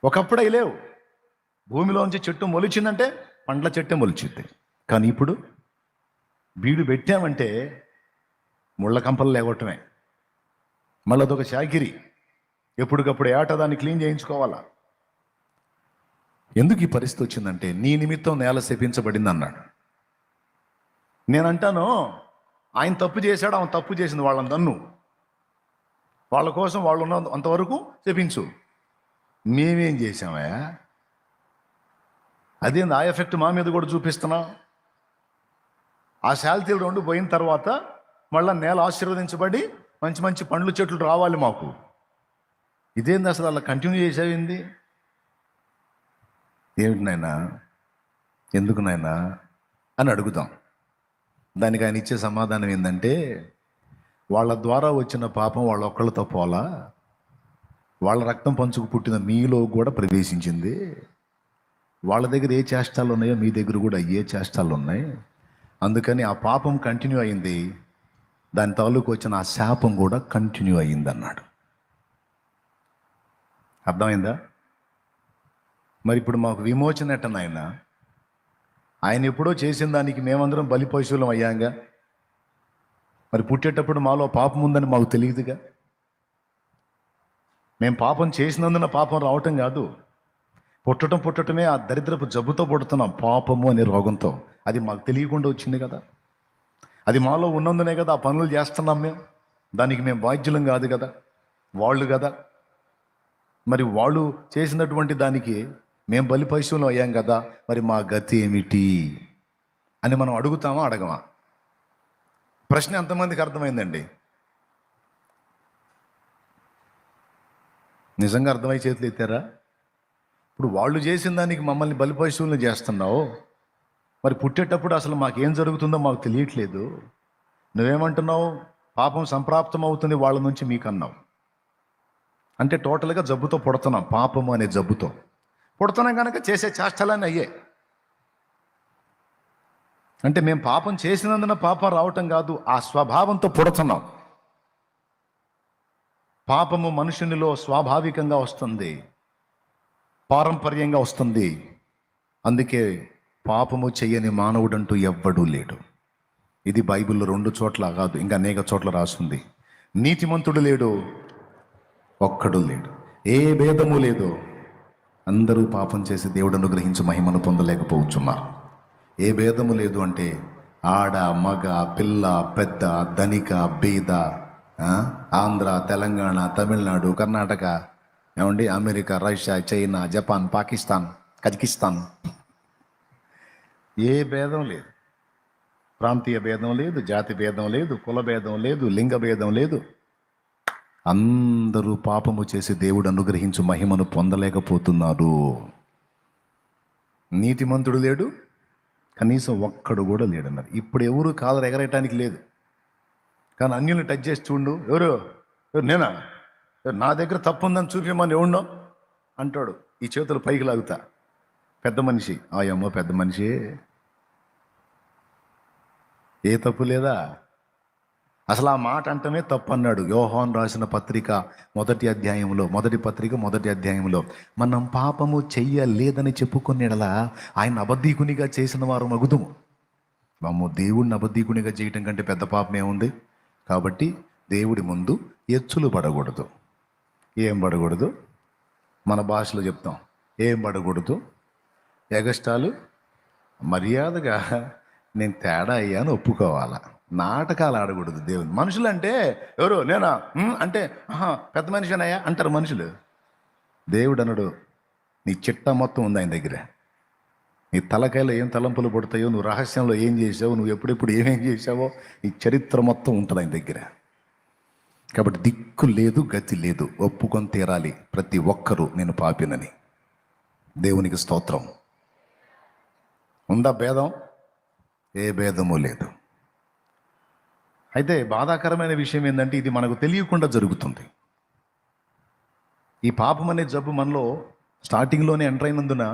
ఒకప్పుడు అవి లేవు. భూమిలోంచి చెట్టు మొలిచిందంటే పండ్ల చెట్టే మొలిచింది. కానీ ఇప్పుడు బీడు పెట్టామంటే ముళ్ళ కంపలు లేవటమే. మళ్ళీ అదొక చాకిరి, ఎప్పటికప్పుడు ఏటా దాన్ని క్లీన్ చేయించుకోవాలా. ఎందుకు ఈ పరిస్థితి వచ్చిందంటే నీ నిమిత్తం నేల శపించబడింది అన్నాడు. నేనంటాను, ఆయన తప్పు చేశాడు, ఆమె తప్పు చేసింది, వాళ్ళని తన్ను, వాళ్ళ కోసం వాళ్ళు ఉన్న అంతవరకు శపించు. మేమేం చేసామయ్యా? అదేంది ఆ ఎఫెక్ట్ మా మీద కూడా చూపిస్తున్నా? ఆ శాలితీలు 2 పోయిన తర్వాత మళ్ళీ నేల ఆశీర్వదించబడి మంచి మంచి పండ్లు చెట్లు రావాలి మాకు. ఇదేంది అసలు అలా కంటిన్యూ చేసావింది? ఏమిటి నాయనా, ఎందుకు నాయనా అని అడుగుదాం. దానికి ఆయన ఇచ్చే సమాధానం ఏంటంటే, వాళ్ళ ద్వారా వచ్చిన పాపం వాళ్ళ ఒక్కళ్ళతో పోలా, వాళ్ళ రక్తం పంచుకు పుట్టిన మీలో కూడా ప్రవేశించింది. వాళ్ళ దగ్గర ఏ చేష్టాలు ఉన్నాయో మీ దగ్గర కూడా అయ్యే చేష్టాలు ఉన్నాయి. అందుకని ఆ పాపం కంటిన్యూ అయింది, దాని తాలూకు వచ్చిన ఆ శాపం కూడా కంటిన్యూ అయ్యింది అన్నాడు. అర్థమైందా? మరి ఇప్పుడు మాకు విమోచన ఎట్ట నాయన? ఆయన ఎప్పుడో చేసిన దానికి మేమందరం బలి పశువులం అయ్యాంగా. మరి పుట్టేటప్పుడు మాలో పాపం ఉందని మాకు తెలియదుగా. మేము పాపం చేసినందున పాపం రావటం కాదు, పుట్టటమే ఆ దరిద్రపు జబ్బుతో పుడుతున్నాం, పాపము అనే రోగంతో. అది మాకు తెలియకుండా వచ్చింది కదా. అది మాలో ఉన్నందునే కదా ఆ పనులు చేస్తున్నాం మేము. దానికి మేము బాధ్యులం కాదు కదా, వాళ్ళు కదా. మరి వాళ్ళు చేసినటువంటి దానికి మేము బలి పశువులు అయ్యాం కదా, మరి మా గతి ఏమిటి అని మనం అడుగుతామా, అడగమా? ప్రశ్న ఎంతమందికి అర్థమైందండి? నిజంగా అర్థమై చేతులు ఎత్తారా? ఇప్పుడు వాళ్ళు చేసిన దానికి మమ్మల్ని బలి పశువులను చేస్తున్నావు, మరి పుట్టేటప్పుడు అసలు మాకేం జరుగుతుందో మాకు తెలియట్లేదు. నువ్వేమంటున్నావు? పాపం సంప్రాప్తం అవుతుంది వాళ్ళ నుంచి మీకు అన్నావు. అంటే టోటల్గా జబ్బుతో పుడుతున్నాం, పాపము అనే జబ్బుతో పుడుతున్నాం కనుక చేసే చేష్టలన్నీ అయ్యే. అంటే మేము పాపం చేసినందున పాపం రావటం కాదు, ఆ స్వభావంతో పుడుతున్నాం. పాపము మనుషునిలో స్వాభావికంగా వస్తుంది, పారంపర్యంగా వస్తుంది. అందుకే పాపము చెయ్యని మానవుడంటూ ఎవ్వడూ లేడు. ఇది బైబిల్లో 2 చోట్ల కాదు, ఇంకా అనేక చోట్ల రాస్తుంది. నీతిమంతుడు లేడు, ఒక్కడు లేడు, ఏ భేదము లేదు. అందరూ పాపం చేసి దేవుడు అనుగ్రహించి మహిమను పొందలేకపోవచ్చున్నారు. ఏ భేదము లేదు అంటే ఆడ, మగ, పిల్ల, పెద్ద, ధనిక, బీద, ఆంధ్ర, తెలంగాణ, తమిళనాడు, కర్ణాటక, ఏమండి, America, Russia, China, Japan, Pakistan, Kazakhstan, ఏ భేదం లేదు. ప్రాంతీయ భేదం లేదు, జాతి భేదం లేదు, కుల భేదం లేదు, లింగ భేదం లేదు. అందరూ పాపము చేసి దేవుడు అనుగ్రహించు మహిమను పొందలేకపోతున్నారు. నీతిమంతుడు లేడు, కనీసం ఒక్కడు కూడా లేడన్నారు. ఇప్పుడు ఎవరు కాలర్ ఎగరేయటానికి లేదు, కానీ అన్యుల్ని టచ్ చేసి చూడు, ఎవరు నేనా, నా దగ్గర తప్పు ఉందని చూపించమని ఎవడో అంటాడు. ఈ చేతులు పైకి లాగుతా, పెద్ద మనిషి, ఆయమ్మో పెద్ద మనిషి, ఏ తప్పు లేదా, అసలు ఆ మాట అంటమే తప్పు అన్నాడు. యోహాను రాసిన పత్రిక మొదటి అధ్యాయంలో మనం పాపము చెయ్యలేదని చెప్పుకునేలా ఆయన అబద్ధీకునిగా చేసిన వారు మగుదుము. దేవుడిని అబద్ధీకునిగా చేయటం కంటే పెద్ద పాపం ఏముంది? కాబట్టి దేవుడి ముందు ఎచ్చులు పడకూడదు. ఏం పడకూడదు? మన భాషలో చెప్తాం, ఏం పడకూడదు? ఎగస్టాలు, మర్యాదగా నేను తేడా అయ్యాను ఒప్పుకోవాలా. నాటకాలు ఆడకూడదు దేవుని. మనుషులు అంటే ఎవరు, నేనా అంటే పెద్ద మనిషినయ్యా అంటారు మనుషులు. దేవుడు అనడు, నీ చిట్టా మొత్తం ఉంది ఆయన దగ్గర. నీ తలకాయలో ఏం తలంపులు పడతాయో, నువ్వు రహస్యంలో ఏం చేసావో, నువ్వు ఎప్పుడెప్పుడు ఏమేం చేసావో, నీ చరిత్ర మొత్తం ఉంటుంది ఆయన దగ్గర. కాబట్టి దిక్కు లేదు, గతి లేదు, ఒప్పుకొని తీరాలి ప్రతి ఒక్కరూ నేను పాపినని. దేవునికి స్తోత్రం. ఉందా భేదం? ఏ భేదము లేదు. అయితే బాధాకరమైన విషయం ఏంటంటే ఇది మనకు తెలియకుండా జరుగుతుంది. ఈ పాపం అనే జబ్బు మనలో స్టార్టింగ్లోనే ఎంటర్ అయినందున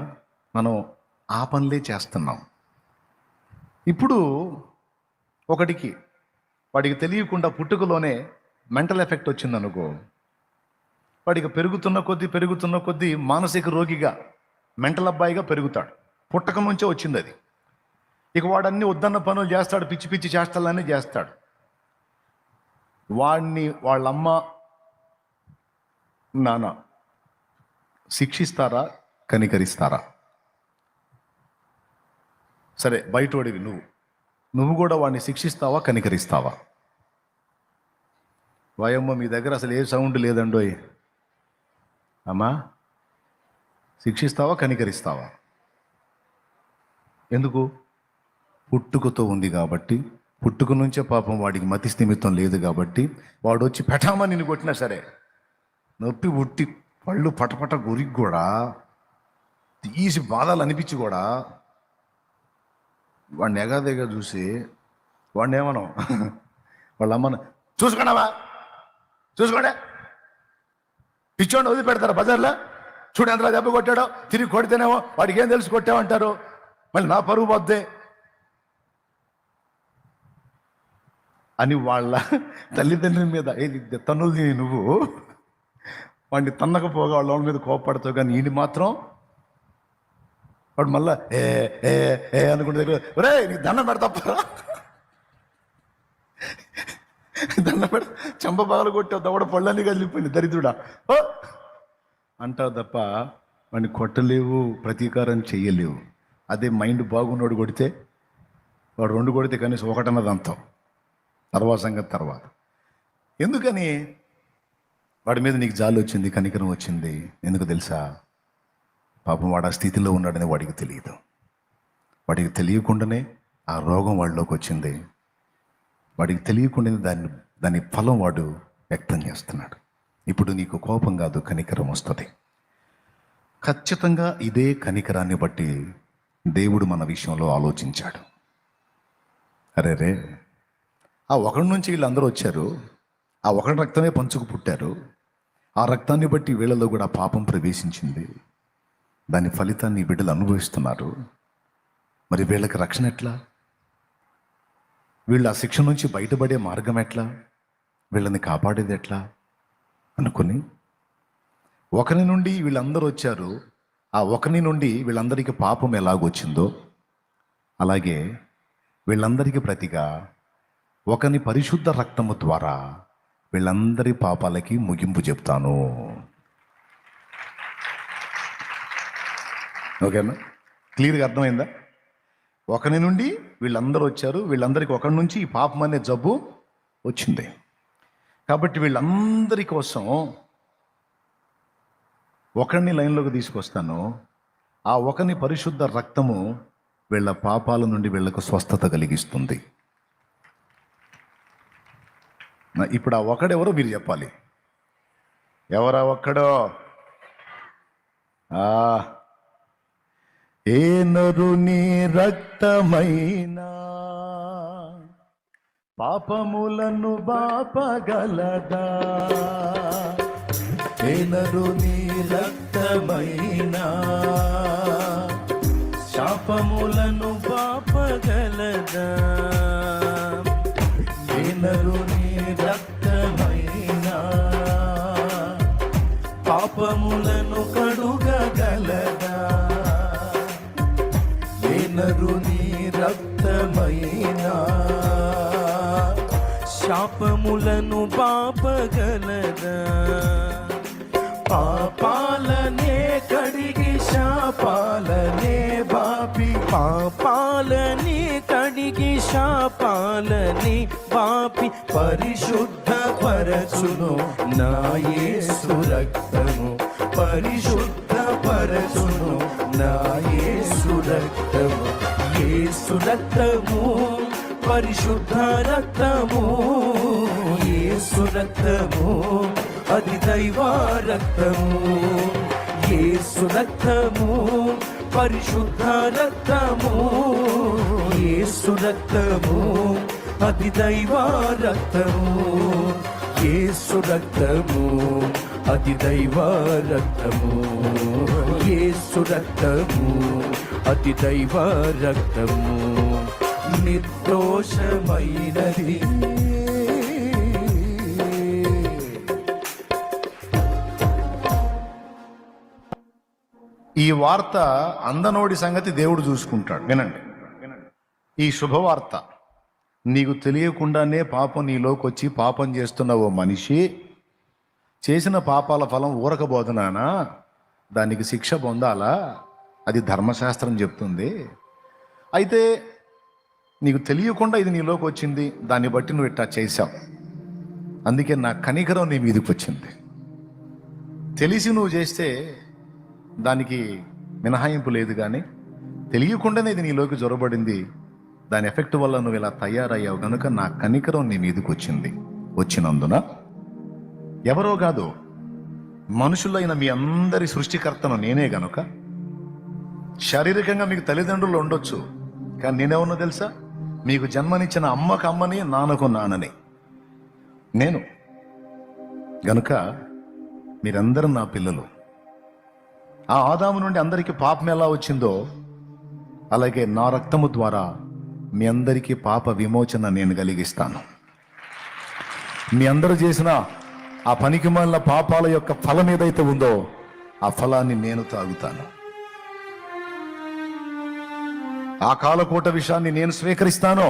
మనం ఆ పనులే చేస్తున్నాం. ఇప్పుడు వాడికి తెలియకుండా పుట్టుకలోనే మెంటల్ ఎఫెక్ట్ వచ్చిందనుకో, వాడికి పెరుగుతున్న కొద్దీ మానసిక రోగిగా, మెంటల్ అబ్బాయిగా పెరుగుతాడు. పుట్టక నుంచే వచ్చింది అది. ఇక వాడన్నీ వద్దన్న పనులు చేస్తాడు, పిచ్చి పిచ్చి చేష్టలన్నీ చేస్తాడు. వాడిని వాళ్ళమ్మ నాన్న శిక్షిస్తారా, కనికరిస్తారా? సరే, బయటోడివి నువ్వు కూడా వాడిని శిక్షిస్తావా, కనికరిస్తావా? వాయమ్మ మీ దగ్గర అసలు ఏ సౌండ్ లేదండోయ్, అమ్మా శిక్షిస్తావా, కనికరిస్తావా? ఎందుకు? పుట్టుకతో ఉంది కాబట్టి, పుట్టుక నుంచే పాపం వాడికి మతి స్థిమితం లేదు కాబట్టి, వాడు వచ్చి పెటామని నిన్ను కొట్టినా సరే నొప్పి పుట్టి పళ్ళు పటపట గురికి కూడా తీసి బాధలు అనిపించి కూడా వాడిని ఎగాదిగా చూసి వాడిని ఏమనం, వాళ్ళ అమ్మను చూసుకోండి పిచ్చోండి వదిలిపెడతారు బజార్లో, చూడు ఎంతలా దెబ్బ కొట్టాడో, తిరిగి కొడితేనేమో వాడికి ఏం తెలిసి కొట్టామంటారు, మళ్ళీ నా పరువు పోద్దే అని వాళ్ళ తల్లిదండ్రుల మీద తన్నులు నువ్వు వాడిని తన్నకపోగా వాళ్ళ మీద కోపడతావు. కానీ ఈయన మాత్రం వాడు మళ్ళా ఏ అనుకుంటే దగ్గర, ఒరే నీకు దండం పెడతారా, దండం పెడ, చెంప బాగలు కొట్టావు, దవడ పళ్ళన్నీ కదిలిపోయింది దరిద్రుడా ఓ అంటావు తప్ప వాడిని కొట్టలేవు, ప్రతీకారం చెయ్యలేవు. అదే మైండ్ బాగున్నాడు కొడితే, వాడు 2 కొడితే కనీసం ఒకటన్నది అంతాం, తర్వాత సంగతి తర్వాత. ఎందుకని వాడి మీద నీకు జాలి వచ్చింది, కనికరం వచ్చింది? ఎందుకు తెలుసా? పాపం వాడు ఆ స్థితిలో ఉన్నాడని వాడికి తెలియదు. వాడికి తెలియకుండానే ఆ రోగం వాడిలోకి వచ్చింది. వాడికి తెలియకుండానే దాని ఫలం వాడు వ్యక్తం చేస్తున్నాడు. ఇప్పుడు నీకు కోపం కాదు, కనికరం వస్తుంది. ఖచ్చితంగా ఇదే కనికరాన్ని బట్టి దేవుడు మన విషయంలో ఆలోచించాడు. అరే ఆ ఒకడి నుంచి వీళ్ళందరూ వచ్చారు, ఆ ఒకటి రక్తమే పంచుకు పుట్టారు, ఆ రక్తాన్ని బట్టి వీళ్ళలో కూడా పాపం ప్రవేశించింది, దాని ఫలితాన్ని బిడ్డలు అనుభవిస్తున్నారు. మరి వీళ్ళకి రక్షణ ఎట్లా? వీళ్ళు ఆ శిక్ష నుంచి బయటపడే మార్గం ఎట్లా? వీళ్ళని కాపాడేది ఎట్లా అనుకుని ఒకరి నుండి వీళ్ళందరూ వచ్చారు. ఆ ఒకరి నుండి వీళ్ళందరికీ పాపం ఎలాగొచ్చిందో అలాగే వీళ్ళందరికీ ప్రతిగా ఒకని పరిశుద్ధ రక్తము ద్వారా వీళ్ళందరి పాపాలకి ముగింపు చెప్తాను. ఓకేనా? క్లియర్గా అర్థమైందా? ఒకరి నుండి వీళ్ళందరూ వచ్చారు, వీళ్ళందరికీ ఒకరి నుంచి ఈ పాపం అనే జబ్బు వచ్చింది. కాబట్టి వీళ్ళందరి కోసం ఒకరిని లైన్లోకి తీసుకొస్తాను. ఆ ఒకని పరిశుద్ధ రక్తము వీళ్ళ పాపాల నుండి వీళ్ళకు స్వస్థత కలిగిస్తుంది. ఇప్పుడు ఆ ఒకడెవరో మీరు చెప్పాలి. ఎవరా ఒక్కడో? ఏ నరుని రక్తమైనా పాపములను బాపగలదా? ఏ నరుని రక్తమైనా శాపములను బాపగలదా? ఏ నరుని రక్తమైనా పాపములను కడుగగలదా? ఏ నరుని రక్తమైనా శాపములను బాపగలదా? పాపాలనే కడిగి శాపాలనే బాపి, పాపాలని కడిగి శాపాలని బాపి పరిశుద్ధ పరచును నా యేసు రక్తము, పరిశుద్ధ పరచును నా యేసు రక్తము. యేసు రక్తము పరిశుద్ధ రక్తము, యేసు రక్తము అది దైవ రక్తము. యేసు రక్తము పరిశుద్ధ రక్తము, యేసు రక్తము అది దైవ రక్తము. యేసు రక్తము అది దైవ రక్తము, యేసు రక్తము అది దైవ రక్తము. నిర్దోషమైనది ఈ వార్త అందనోడి సంగతి దేవుడు చూసుకుంటాడు. వినండి, ఈ శుభవార్త నీకు తెలియకుండానే పాపం నీలోకి వచ్చి పాపం చేస్తున్న ఓ మనిషి చేసిన పాపాల ఫలం ఊరకబోతున్నానా, దానికి శిక్ష పొందాలా, అది ధర్మశాస్త్రం చెప్తుంది. అయితే నీకు తెలియకుండా ఇది నీలోకి వచ్చింది, దాన్ని బట్టి నువ్వు ఇట్టా చేశావు, అందుకే నా కనికరం నీ మీదకి వచ్చింది. తెలిసి నువ్వు చేస్తే దానికి మినహాయింపు లేదు, కానీ తెలియకుండానే ఇది నీలోకి జొరబడింది, దాని ఎఫెక్ట్ వల్ల నువ్వు ఇలా తయారయ్యావు కనుక నా కనికరం నీ మీదకి వచ్చింది. వచ్చినందున ఎవరో కాదు, మనుషులైన మీ అందరి సృష్టికర్తను నేనే గనుక, శారీరకంగా మీకు తల్లిదండ్రులు ఉండొచ్చు, కానీ నేనేమన్నా తెలుసా, మీకు జన్మనిచ్చిన అమ్మకు అమ్మని నాన్నకు నాన్నని నేను గనుక మీరందరూ నా పిల్లలు. ఆ ఆదాము నుండి అందరికీ పాపం ఎలా వచ్చిందో అలాగే నా రక్తము ద్వారా మీ అందరికీ పాప విమోచన నేను కలిగిస్తాను. మీ అందరూ చేసిన ఆ పనికిమాలిన పాపాల యొక్క ఫలం ఏదైతే ఉందో ఆ ఫలాన్ని నేను తాగుతాను. ఆ కాలకోట విషయాన్ని నేను స్వీకరిస్తాను.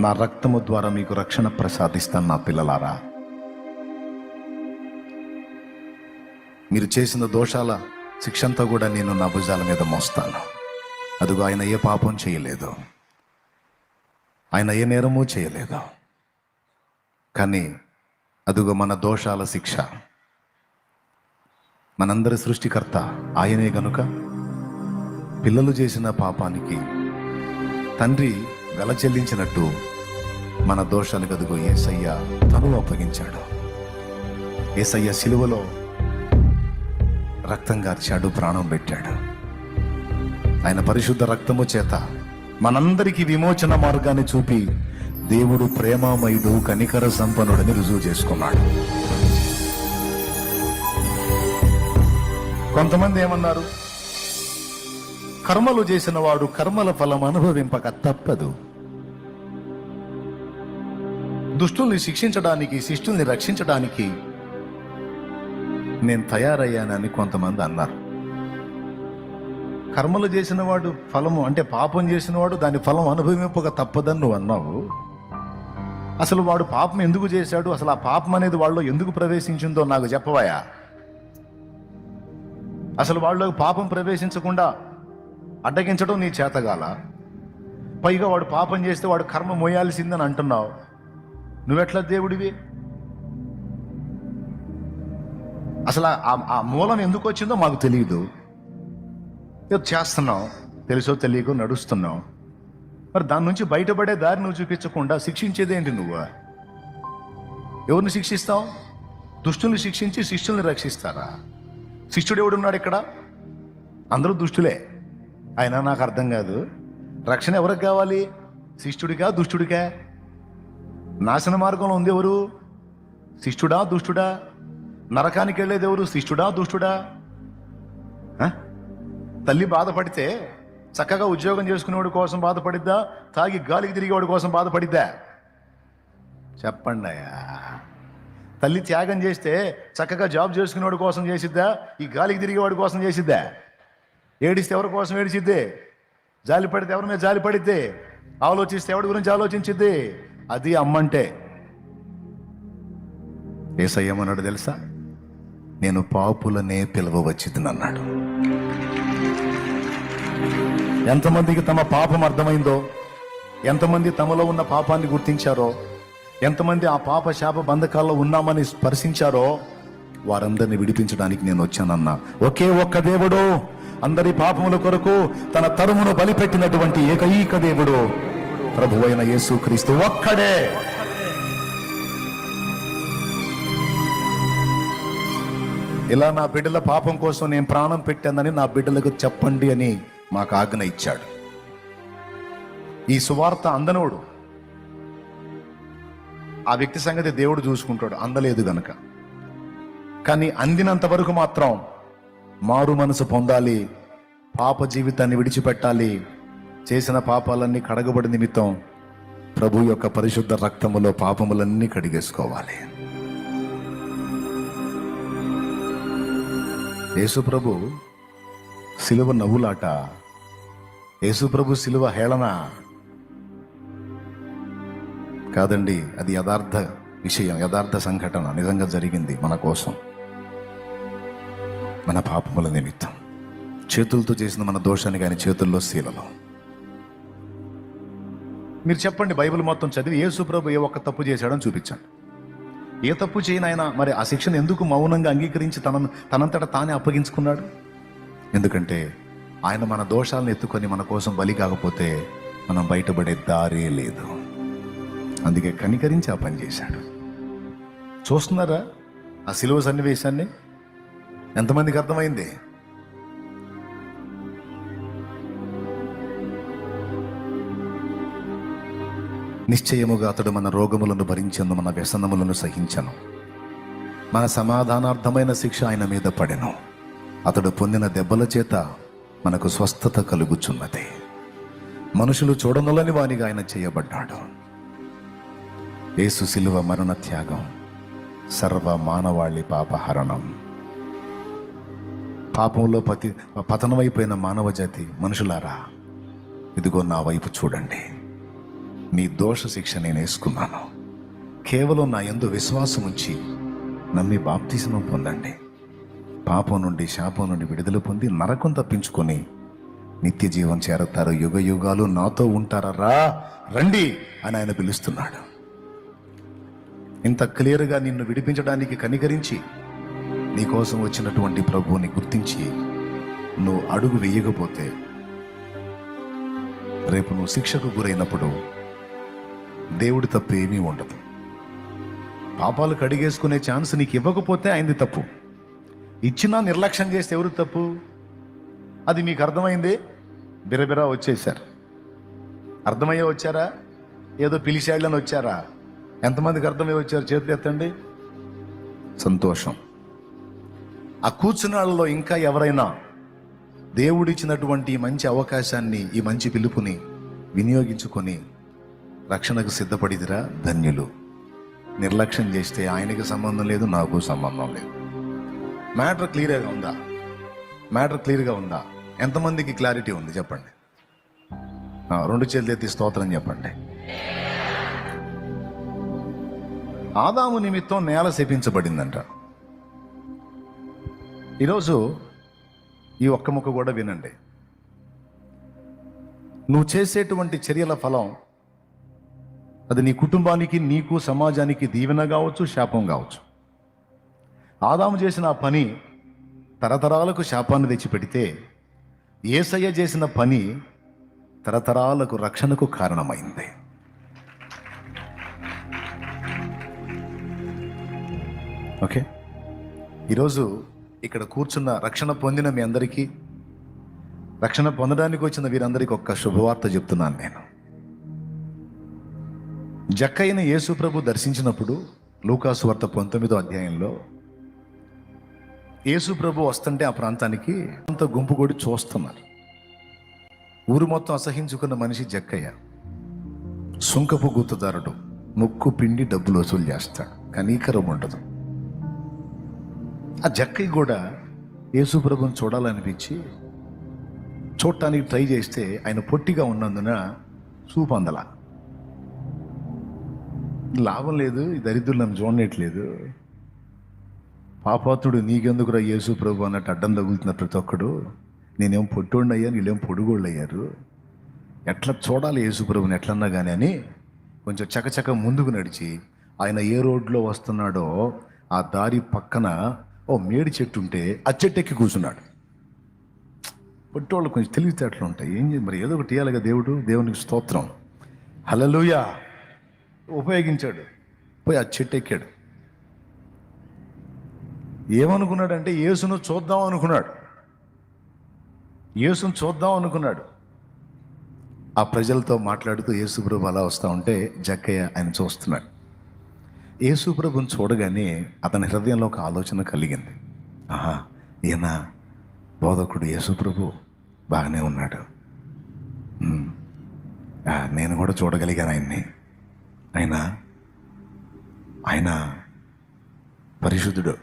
నా రక్తము ద్వారా మీకు రక్షణ ప్రసాదిస్తాను. నా పిల్లలారా, మీరు చేసిన దోషాల శిక్షంతా కూడా నేను నా భుజాల మీద మోస్తాను. అదిగో ఆయన ఏ పాపం చేయలేదు, ఆయన ఏ నేరము చేయలేదు, కానీ అదిగో మన దోషాల శిక్ష, మనందరి సృష్టికర్త ఆయనే గనుక పిల్లలు చేసిన పాపానికి తండ్రి వెల చెల్లించినట్టు మన దోషాలకు అదిగో యేసయ్య తను అప్పగించాడు. యేసయ్య సిలువలో రక్తం గార్చాడు, ప్రాణం పెట్టాడు. ఆయన పరిశుద్ధ రక్తము చేత మనందరికీ విమోచన మార్గాన్ని చూపి దేవుడు ప్రేమామయుడు కనికర సంపన్నుడని రుజువు చేసుకున్నాడు. కొంతమంది ఏమన్నారు, కర్మలు చేసిన వాడు కర్మల ఫలం అనుభవింపక తప్పదు. దుష్టుల్ని శిక్షించడానికి, శిష్టుల్ని రక్షించడానికి నేను తయారయ్యానని కొంతమంది అన్నారు. కర్మలు చేసిన వాడు ఫలము అంటే పాపం చేసిన వాడు దాని ఫలం అనుభవింపక తప్పదని నువ్వు అన్నావు. అసలు వాడు పాపం ఎందుకు చేశాడు, అసలు ఆ పాపం అనేది వాళ్ళలో ఎందుకు ప్రవేశించిందో నాకు చెప్పవయా. అసలు వాళ్ళలో పాపం ప్రవేశించకుండా అడ్డగించడం నీ చేతగాల, పైగా వాడు పాపం చేస్తే వాడు కర్మ మోయాల్సిందని అంటున్నావు. నువ్వెట్లా దేవుడివి? అసలు ఆ మూలం ఎందుకు వచ్చిందో మాకు తెలియదు. చేస్తున్నావు, తెలుసో తెలియకో నడుస్తున్నావు. మరి దాని నుంచి బయటపడే దారి నువ్వు చూపించకుండా శిక్షించేదేంటి? నువ్వు ఎవరిని శిక్షిస్తావు? దుష్టుల్ని శిక్షించి శిష్యుల్ని రక్షిస్తారా? శిష్యుడు ఎవడున్నాడు ఇక్కడ? అందరూ దుష్టులే. అయినా నాకు అర్థం కాదు, రక్షణ ఎవరికి కావాలి? శిష్యుడికా దుష్టుడికా? నాశన మార్గంలో ఉంది ఎవరు? శిష్యుడా దుష్టుడా? నరకానికి వెళ్ళేది ఎవరు? శిష్యుడా దుష్టుడా? తల్లి బాధపడితే చక్కగా ఉద్యోగం చేసుకునేవాడి కోసం బాధపడిద్దా, తాగి గాలికి తిరిగేవాడి కోసం బాధపడిద్దా? చెప్పండి అయ్యా. తల్లి త్యాగం చేస్తే చక్కగా జాబ్ చేసుకునేవాడి కోసం చేసిద్దా, ఈ గాలికి తిరిగేవాడి కోసం చేసిద్దా? ఏడిస్తే ఎవరి కోసం ఏడిచిద్ది? జాలి పడితే ఎవరి మీద జాలి పడిద్ది? ఆలోచిస్తే ఎవడి గురించి ఆలోచించిద్ది? అది అమ్మంటే. యేసయ్య ఏమన్నాడు తెలుసా? నేను పాపులనే పిలవవచ్చిద్దని అన్నాడు. ఎంతమందికి తమ పాపం అర్థమైందో, ఎంతమంది తమలో ఉన్న పాపాన్ని గుర్తించారో, ఎంతమంది ఆ పాప శాప బంధకాల్లో ఉన్నామని స్పర్శించారో వారందరిని విడిపించడానికి నేను వచ్చానన్నా. ఒకే ఒక్క దేవుడు అందరి పాపముల కొరకు తన తరుమును బలిపెట్టినటువంటి ఏకైక దేవుడు ప్రభువైన యేసుక్రీస్తు ఒక్కడే. ఇలా నా బిడ్డల పాపం కోసం నేను ప్రాణం పెట్టానని నా బిడ్డలకు చెప్పండి అని మాకు ఆజ్ఞ ఇచ్చాడు. ఈ సువార్త అందనోడు ఆ వ్యక్తి సంగతి దేవుడు చూసుకుంటాడు, అందలేదు గనక. కానీ అందినంత వరకు మాత్రం మారు మనసు పొందాలి, పాప జీవితాన్ని విడిచిపెట్టాలి, చేసిన పాపాలన్నీ కడగబడి నిమిత్తం ప్రభు యొక్క పరిశుద్ధ రక్తములో పాపములన్నీ కడిగేసుకోవాలి. యేసుప్రభు సిలువ నవ్వులాట, యేసుప్రభు సిలువ హేళన కాదండి. అది యథార్థ విషయం, యథార్థ సంఘటన, నిజంగా జరిగింది మన కోసం, మన పాపముల నిమిత్తం. చేతులతో చేసిన మన దోషానికి ఆయన చేతుల్లో శీలలో. మీరు చెప్పండి, బైబిల్ మొత్తం చదివి యేసుప్రభు ఏ ఒక్క తప్పు చేశాడని చూపించండి. ఏ తప్పు చేయని ఆయన మరి ఆ శిక్షను ఎందుకు మౌనంగా అంగీకరించి తనంతట తానే అప్పగించుకున్నాడు? ఎందుకంటే ఆయన మన దోషాలను ఎత్తుకొని మన కోసం బలి కాకపోతే మనం బయటపడే దారే లేదు. అందుకే కనికరించి ఆ పని చేశాడు. చూస్తున్నారా ఆ సిలువ సన్నివేశాన్ని? ఎంతమందికి అర్థమైంది? నిశ్చయముగా అతడు మన రోగములను భరించెను, మన వ్యసనములను సహించను. మన సమాధానార్థమైన శిక్ష ఆయన మీద పడెను. అతడు పొందిన దెబ్బల చేత మనకు స్వస్థత కలుగుచున్నది. మనుషులు చూడనులని వానిగా ఆయన చేయబడ్డాడు. యేసు సిలువ మరణ త్యాగం సర్వ మానవాళి పాపహరణం. పాపంలో పతనమైపోయిన మానవ జాతి మనుషులారా, ఇదిగో నా వైపు చూడండి. మీ దోష శిక్ష నేను వేసుకున్నాను. కేవలం నా యందు విశ్వాసం ఉంచి నమ్మి బాప్తిస్మం పొందండి. పాపం నుండి శాపం నుండి విడుదల పొంది నరకం తప్పించుకొని నిత్య జీవం చేరతారు. యుగ యుగాలు నాతో ఉంటారా, రండి అని ఆయన పిలుస్తున్నాడు. ఇంత క్లియర్గా నిన్ను విడిపించడానికి కనికరించి నీకోసం వచ్చినటువంటి ప్రభువుని గుర్తించి నువ్వు అడుగు వేయకపోతే రేపు నువ్వు శిక్షకు గురైనప్పుడు దేవుడి తప్పు ఏమీ ఉండదు. పాపాలు కడిగేసుకునే ఛాన్స్ నీకు ఇవ్వకపోతే అయింది తప్పు. ఇచ్చినా నిర్లక్ష్యం చేస్తే ఎవరు తప్పు? అది మీకు అర్థమైంది? బిరబిరా వచ్చేసారు. అర్థమయ్యే వచ్చారా? ఏదో పిలిచాళ్ళని వచ్చారా? ఎంతమందికి అర్థమయ్యే వచ్చారు? చేతులు ఎత్తండి. సంతోషం. ఆ కూర్చున్న వాళ్ళలో ఇంకా ఎవరైనా దేవుడిచ్చినటువంటి ఈ మంచి అవకాశాన్ని, ఈ మంచి పిలుపుని వినియోగించుకొని రక్షణకు సిద్ధపడిదిరా, ధన్యులు. నిర్లక్ష్యం చేస్తే ఆయనకి సంబంధం లేదు, నాకు సంబంధం లేదు. మ్యాటర్ క్లియర్గా ఉందా? మ్యాటర్ క్లియర్గా ఉందా? ఎంతమందికి క్లారిటీ ఉంది చెప్పండి? 2 చేతులు ఎత్తి స్తోత్రం చెప్పండి. ఆదాము నిమిత్తం నేల శపించబడిందంట. ఈరోజు ఈ ఒక్క ముక్క కూడా వినండి. నువ్వు చేసేటువంటి చర్యల ఫలం అది నీ కుటుంబానికి, నీకు, సమాజానికి దీవెన కావచ్చు, శాపం కావచ్చు. ఆదాము చేసిన ఆ పని తరతరాలకు శాపాన్ని తెచ్చిపెడితే, యేసయ్య చేసిన పని తరతరాలకు రక్షణకు కారణమైంది. ఓకే. ఈరోజు ఇక్కడ కూర్చున్న రక్షణ పొందిన మీ అందరికీ, రక్షణ పొందడానికి వచ్చిన వీరందరికీ ఒక్క శుభవార్త చెప్తున్నాను నేను. జక్కయ్యను యేసు ప్రభు దర్శించినప్పుడు లూకాసు వార్త 19వ అధ్యాయంలో యేసు ప్రభు వస్తుంటే ఆ ప్రాంతానికి అంత గుంపు కొడి చూస్తున్నారు. ఊరు మొత్తం అసహించుకున్న మనిషి జక్కయ్య. సుంకపు గుర్తుదారుడు, ముక్కు పిండి డబ్బులు వసూలు చేస్తాడు, కనీకరం ఉండదు. ఆ జక్కయ్య కూడా యేసు ప్రభుని చూడాలనిపించి చూడటానికి ట్రై చేస్తే ఆయన పొట్టిగా ఉన్నందున చూపు అందల. లాభం లేదు, ఈ దరిద్రులు నన్ను చూడట్లేదు, పాపాత్ముడు నీకెందుకురా యేసు ప్రభు అన్నట్టు అడ్డం తగులుతున్నారు ప్రతి ఒక్కడు. నేనేం పొట్టోండి అయ్యా, వీళ్ళేం పొడుగోళ్ళు అయ్యారు, ఎట్లా చూడాలి యేసు ప్రభుని ఎట్లన్నా కానీ అని కొంచెం చకచక ముందుకు నడిచి ఆయన ఏ రోడ్లో వస్తున్నాడో ఆ దారి పక్కన ఓ మేడి చెట్టు ఉంటే ఆ చెట్టు ఎక్కి కూర్చున్నాడు. పొట్టోళ్ళు కొంచెం తెలివితేటలు ఉంటాయి, ఏం మరి ఏదో ఒకటి ఇయ్యాలిగా దేవునికి స్తోత్రం, హల్లెలూయా. ఉపయోగించాడు, పోయి ఆ చెట్టు ఎక్కాడు. ఏమనుకున్నాడంటే యేసును చూద్దాం అనుకున్నాడు, యేసును చూద్దాం అనుకున్నాడు. ఆ ప్రజలతో మాట్లాడుతూ యేసు ప్రభు అలా వస్తూ ఉంటే జక్కయ్య ఆయన చూస్తున్నాడు. యేసు ప్రభుని చూడగానే అతని హృదయంలో ఒక ఆలోచన కలిగింది. ఆహా, ఈయన బోధకుడు యేసు ప్రభు బాగానే ఉన్నాడు, నేను కూడా చూడగలిగాను ఆయన్ని. ఆయన పరిశుద్ధుడు.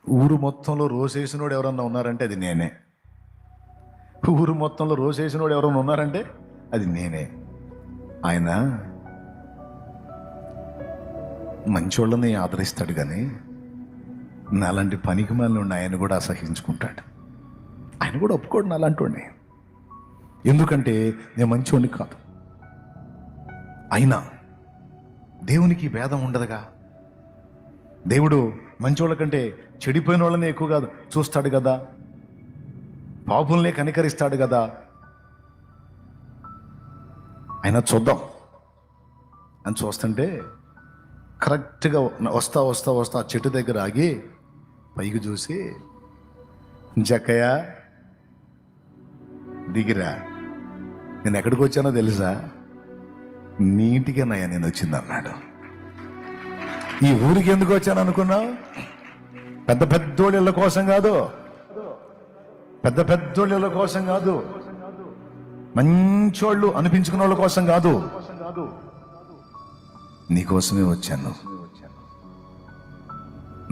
ఊరు మొత్తంలో రోసేసినోడు ఎవరన్నా ఉన్నారంటే అది నేనే. ఊరు మొత్తంలో రోసేసినోడు ఎవరన్నా ఉన్నారంటే అది నేనే. ఆయన మంచోళ్ళని ఆదరిస్తాడు, కానీ నాలాంటి పనికి మాలిన ఆయన కూడా అసహించుకుంటాడు. ఆయన కూడా ఒప్పుకోడు నాలాంటి వాడిని, ఎందుకంటే నేను మంచివాడిని కాదు. అయినా దేవునికి భేదం ఉండదుగా. దేవుడు మంచోళ్ళ కంటే చెడిపోయిన వాళ్ళని ఎక్కువగా చూస్తాడు కదా, పాపుల్నే కనికరిస్తాడు కదా. అయినా చూద్దాం అని చూస్తుంటే కరెక్ట్గా వస్తా వస్తా వస్తా ఆ చెట్టు దగ్గర ఆగి పైకి చూసి, జక్కయ్య దిగిరా, నేను ఎక్కడికి వచ్చానో తెలుసా, నీటిగా నయ్యా నేను వచ్చింది అన్నాడు. ఈ ఊరికి ఎందుకు వచ్చాను అనుకున్నావు? పెద్ద పెద్దోళ్ళ కోసం కాదు, పెద్ద పెద్దోళ్ళ కోసం కాదు, మంచోళ్ళు అనిపించుకున్న వాళ్ళ కోసం కాదు, నీకోసమే వచ్చాను.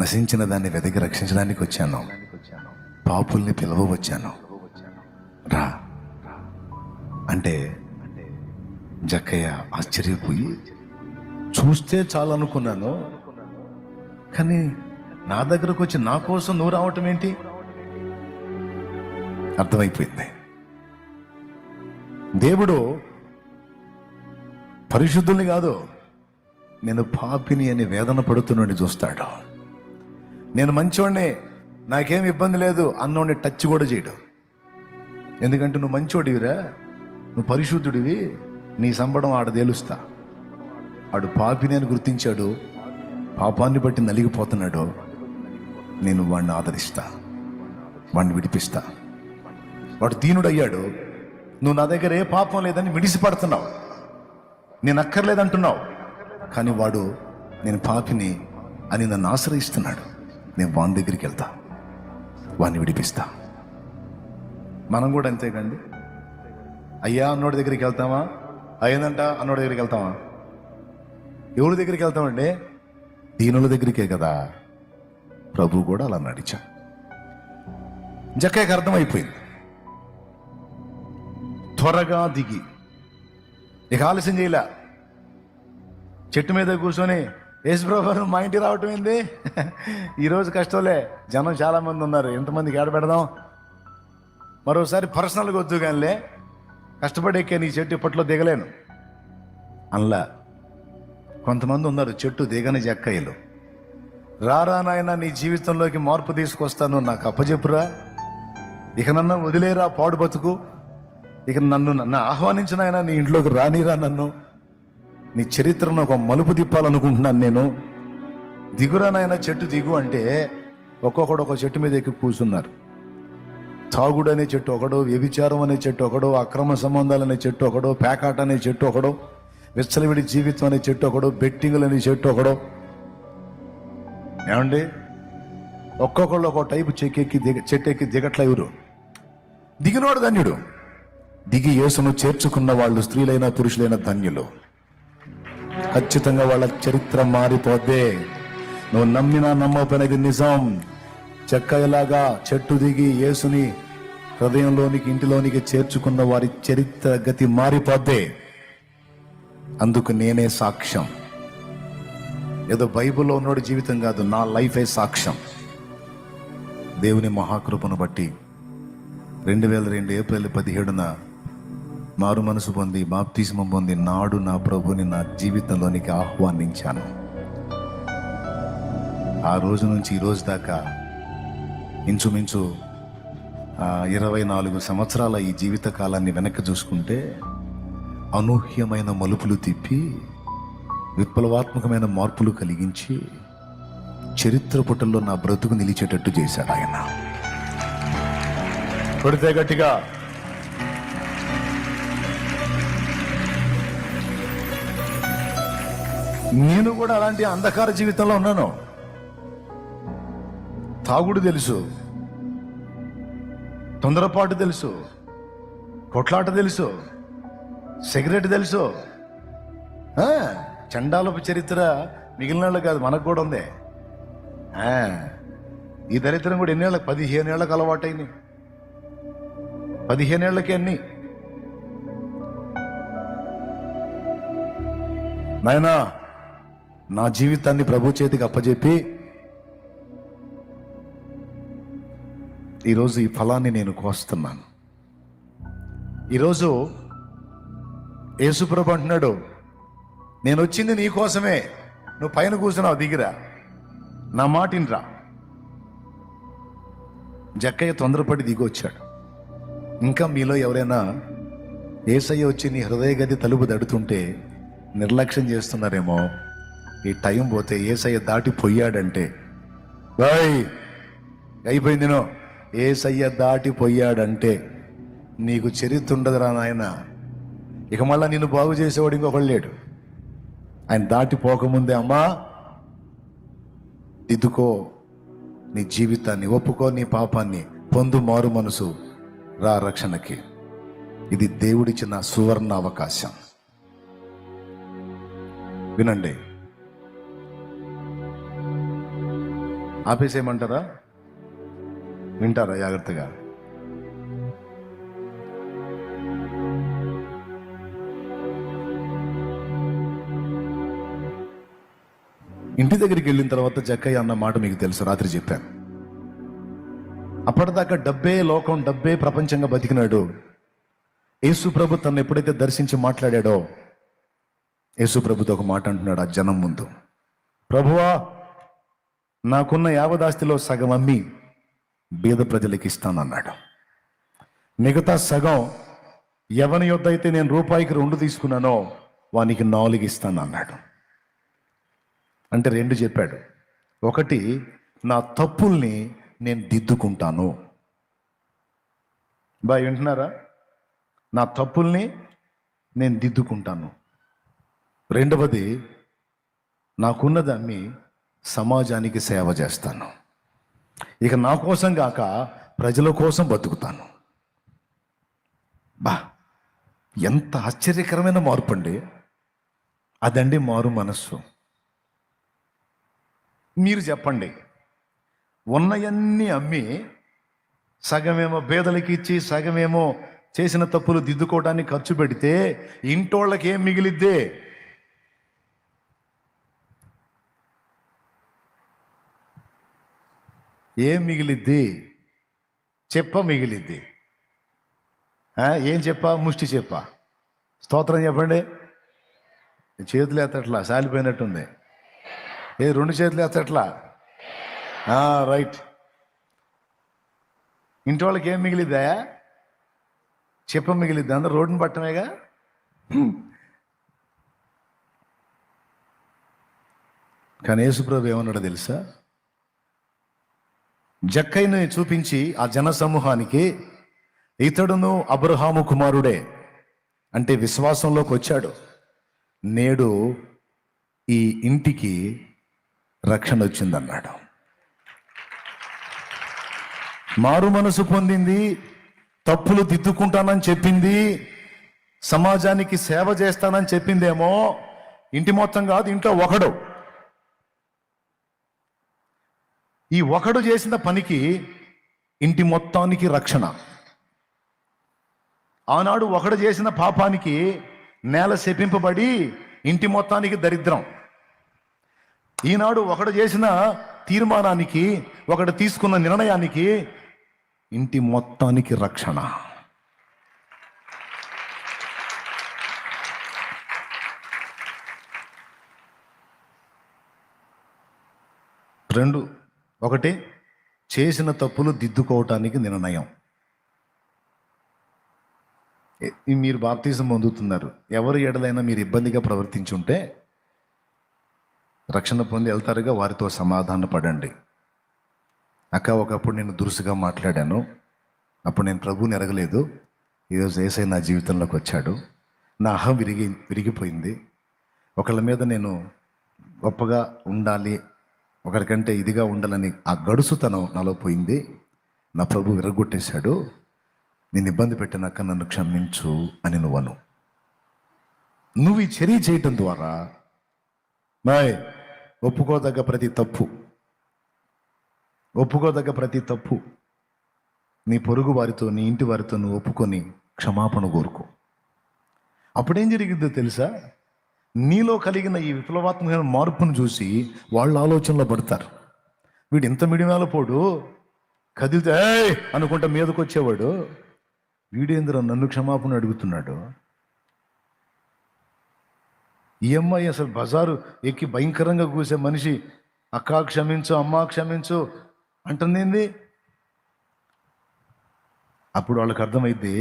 నశించిన దాన్ని వెతికి రక్షించడానికి వచ్చాను, పాపుల్ని పిలవ వచ్చాను, రా అంటే జక్కయ్య ఆశ్చర్యపోయి, చూస్తే చాలు అనుకున్నాను, కానీ నా దగ్గరకు వచ్చి నా కోసం నువ్వు రావటం ఏంటి? అర్థమైపోయింది. దేవుడు పరిశుద్ధుల్ని కాదు, నేను పాపిని అని వేదన పడుతున్నాడిని చూస్తాడు. నేను మంచివాడిని, నాకేం ఇబ్బంది లేదు అన్నోడిని టచ్ కూడా చేయడు. ఎందుకంటే నువ్వు మంచివాడివిరా, నువ్వు పరిశుద్ధుడివి, నీ సంబడం ఆడ తేలుస్తా. ఆడు పాపిని అని గుర్తించాడు, పాపాన్ని బట్టి నలిగిపోతున్నాడు, నేను వాడిని ఆదరిస్తా, వాడిని విడిపిస్తా. వాడు దీనుడు అయ్యాడు, నువ్వు నా దగ్గర ఏ పాపం లేదని విడిసిపడుతున్నావు, నేను అక్కర్లేదంటున్నావు, కానీ వాడు నేను పాపిని అని నన్ను ఆశ్రయిస్తున్నాడు, నేను వాని దగ్గరికి వెళ్తా, వాడిని విడిపిస్తా. మనం కూడా అంతేకండి. అయ్యా అన్నోడి దగ్గరికి వెళ్తామా, అయ్యిందంట అన్నోడి దగ్గరికి వెళ్తామా? ఎవరి దగ్గరికి వెళ్తామండి? దీనుల దగ్గరికే కదా. ప్రభు కూడా అలా నడిచా. జక్కయ్యకి అర్థమైపోయింది. త్వరగా దిగి ఇక ఆలస్యం చేయలే, చెట్టు మీద కూర్చొని, యేసు ప్రభు మా ఇంటికి రావటం ఏంది, ఈరోజు కష్టంలే, జనం చాలా మంది ఉన్నారు, ఎంతమందికి ఏడ పెడదాం, మరోసారి పర్సనల్గా వద్దు కానిలే, కష్టపడి ఎక్కే నీ చెట్టు ఇప్పట్లో దిగలేను అన్లా. కొంతమంది ఉన్నారు చెట్టు దిగని జక్కయ్యలు. రారా నాయన, నీ జీవితంలోకి మార్పు తీసుకొస్తాను, నాకు అప్పచెప్పురా, ఇక నన్ను వదిలేరా పాడు బతుకు, ఇక నన్ను ఆహ్వానించిన ఆయన నీ ఇంట్లోకి రానిరా, నన్ను నీ చరిత్రను ఒక మలుపు తిప్పాలనుకుంటున్నాను నేను, దిగురా నాయన చెట్టు దిగు అంటే ఒక్కొక్కడు ఒక చెట్టు మీద ఎక్కి కూర్చున్నారు. తాగుడు అనే చెట్టు ఒకడు, వ్యభిచారం అనే చెట్టు ఒకడు, అక్రమ సంబంధాలు అనే చెట్టు ఒకడు, పేకాట అనే చెట్టు ఒకడు, విచ్చలవిడి జీవితం అనే చెట్టు ఒకడు, బెట్టింగులు అనే చెట్టు ఒకడు. ఏమండి, ఒక్కొక్కళ్ళు ఒక్కో టైపు చెట్టు ఎక్కి దిగట్ల ఎవరు? దిగినోడు ధన్యుడు. దిగి యేసును చేర్చుకున్న వాళ్ళు స్త్రీలైన పురుషులైన ధన్యులు. ఖచ్చితంగా వాళ్ళ చరిత్ర మారిపోద్దే. నువ్వు నమ్మినా నమ్మకపోయినది నిజం. చెక్కలాగా చెట్టు దిగి యేసుని హృదయంలోనికి ఇంటిలోనికి చేర్చుకున్న వారి చరిత్ర గతి మారిపోద్దే. అందుకు నేనే సాక్ష్యం. ఏదో బైబిల్లో ఉన్నోడి జీవితం కాదు, నా లైఫే సాక్ష్యం. దేవుని మహాకృపను బట్టి 2002 ఏప్రిల్ 17న మారు మనసు పొంది బాప్తిస్మం పొంది నాడు నా ప్రభుని నా జీవితంలోనికి ఆహ్వానించాను. ఆ రోజు నుంచి ఈ రోజు దాకా ఇంచుమించు 24 సంవత్సరాల ఈ జీవిత కాలాన్ని వెనక్కి చూసుకుంటే అనూహ్యమైన మలుపులు తిప్పి విప్లవాత్మకమైన మార్పులు కలిగించి చరిత్ర పుటల్లో నా బ్రతుకు నిలిచేటట్టు చేశాడు ఆయన. కొడితే గట్టిగా. నేను కూడా అలాంటి అంధకార జీవితంలో ఉన్నాను. తాగుడు తెలుసు, తొందరపాటు తెలుసు, కొట్లాట తెలుసు, సిగరెట్ తెలుసు. చండాలపు చరిత్ర మిగిలిన వాళ్ళు కాదు, మనకు కూడా ఉంది. ఈ దరిద్రం కూడా ఎన్నేళ్ళకి 15 ఏళ్ళకి అలవాటైంది. 15 ఏళ్ళకి అన్ని. నాయనా, నా జీవితాన్ని ప్రభు చేతికి అప్పచెప్పి ఈరోజు ఈ ఫలాన్ని నేను కోస్తున్నాను. ఈరోజు యేసుప్రభు అంటున్నాడు, నేను వచ్చింది నీ కోసమే. నువ్వు పైన కూర్చున్నావు, దిగిరా, నా మాటినరా. జక్కయ్య తొందరపడి దిగి వచ్చాడు. ఇంకా మీలో ఎవరైనా యేసయ్య వచ్చి నీ హృదయ గది తలుపు దడుతుంటే నిర్లక్ష్యం చేస్తున్నారేమో. ఈ టైం పోతే యేసయ్య దాటిపోయాడంటే అయిపోయిందినో. యేసయ్య దాటిపోయాడంటే నీకు చరిత్ర ఉండదురా నాయన. ఇక మళ్ళా నిన్ను బాగు చేసేవాడు ఇంకొకడు లేడు. ఆయన దాటిపోకముందే అమ్మా దిద్దుకో నీ జీవితాన్ని, ఒప్పుకో నీ పాపాన్ని, పొందు మారు మనసు, రా రక్షణకి. ఇది దేవుడిచ్చిన సువర్ణ అవకాశం. వినండి. ఆపేసేయమంటారా? వింటారా జాగ్రత్తగా? ఇంటి దగ్గరికి వెళ్ళిన తర్వాత జక్కయ్య అన్న మాట మీకు తెలుసు, రాత్రి చెప్పాను. అప్పటిదాకా డబ్బే లోకం, డబ్బే ప్రపంచంగా బతికినాడు. యేసు ప్రభు తను ఎప్పుడైతే దర్శించి మాట్లాడాడో, యేసు ప్రభుతో ఒక మాట అంటున్నాడు ఆ జనం ముందు. ప్రభువా, నాకున్న యావదాస్తిలో సగం అమ్మి బీద ప్రజలకి ఇస్తానన్నాడు. మిగతా సగం ఎవని యొద్ద అయితే నేను రూపాయికి 2 తీసుకున్నానో వానికి 4 ఇస్తానన్నాడు. అంటే 2 చెప్పాడు. ఒకటి, నా తప్పుల్ని నేను దిద్దుకుంటాను. వింటున్నారా? నా తప్పుల్ని నేను దిద్దుకుంటాను. రెండవది, నాకున్నది అమ్మి సమాజానికి సేవ చేస్తాను. ఇక నా కోసం కాక ప్రజల కోసం బతుకుతాను. ఎంత ఆశ్చర్యకరమైన మార్పు అండి. అదండి మారు మనస్సు. మీరు చెప్పండి, ఉన్నయన్నీ అమ్మి సగమేమో పేదలకి ఇచ్చి సగమేమో చేసిన తప్పులు దిద్దుకోవడానికి ఖర్చు పెడితే ఇంటోళ్ళకి ఏం మిగిలిద్దే? ఏం మిగిలిద్ది? మిగిలిద్ది. ఏం ముష్టి స్తోత్రం చెప్పండి. చేతులు ఎత్తట్లా, సాలిపోయినట్టుంది. 2 చేతులు ఎత్తట్లా. రైట్. ఇంటి వాళ్ళకి ఏం మిగిలిద్దా? మిగిలిద్దా? అందరూ రోడ్డుని పట్టమేగా. కానీ యేసుప్రభు ఏమన్నాడో తెలుసా? జక్కైని చూపించి ఆ జన సమూహానికి, ఇతడును అబ్రహాము కుమారుడే, అంటే విశ్వాసంలోకి వచ్చాడు, నేడు ఈ ఇంటికి రక్షణ వచ్చిందన్నాడు. మారు మనసు పొందింది, తప్పులు దిద్దుకుంటానని చెప్పింది, సమాజానికి సేవ చేస్తానని చెప్పిందేమో ఇంటి మొత్తం కాదు, ఇంట్లో ఒకడు. ఈ ఒకడు చేసిన పనికి ఇంటి మొత్తానికి రక్షణ. ఆనాడు ఒకడు చేసిన పాపానికి నేల శపింపబడి ఇంటి మొత్తానికి దరిద్రం. ఈనాడు ఒకడు చేసిన తీర్మానానికి, ఒకడు తీసుకున్న నిర్ణయానికి ఇంటి మొత్తానికి రక్షణ. రెండు, ఒకటి చేసిన తప్పులు దిద్దుకోవటానికి నిర్ణయం. మీరు బాప్తిజం పొందుతున్నారు, ఎవరి ఎడలైనా మీరు ఇబ్బందిగా ప్రవర్తించుంటే రక్షణ పొంది వెళ్తారుగా, వారితో సమాధాన పడండి. అక్క, ఒకప్పుడు నేను దురుసుగా మాట్లాడాను, అప్పుడు నేను ప్రభువుని ఎరగలేదు, ఈరోజు యేసయ్య నా జీవితంలోకి వచ్చాడు, నా అహం విరిగిపోయింది, ఒకళ్ళ మీద నేను గొప్పగా ఉండాలి, ఒకరికంటే ఇదిగా ఉండాలని ఆ గడుసుతనం నాలో పోయింది, నా ప్రభు విరగొట్టేశాడు, నేను ఇబ్బంది పెట్టినాక నన్ను క్షమించు అని నువ్వు ఈ చర్య చేయటం ద్వారా ఒప్పుకోదగ్గ ప్రతి తప్పు నీ పొరుగు వారితో, నీ ఇంటి వారితో నువ్వు ఒప్పుకొని క్షమాపణ కోరుకో. అప్పుడేం జరిగిందో తెలుసా? నీలో కలిగిన ఈ విప్లవాత్మకమైన మార్పును చూసి వాళ్ళు ఆలోచనలో పడతారు. వీడు ఇంత మిడిమాల పోడు, కదిలితే అనుకుంటా మీదకి వచ్చేవాడు, వీడేంద్ర నన్ను క్షమాపణ అడుగుతున్నాడు. ఈ అమ్మాయి అసలు బజారు ఎక్కి భయంకరంగా కూసే మనిషి, అక్క క్షమించు, అమ్మ క్షమించు అంటుందేంది? అప్పుడు వాళ్ళకి అర్థమైంది,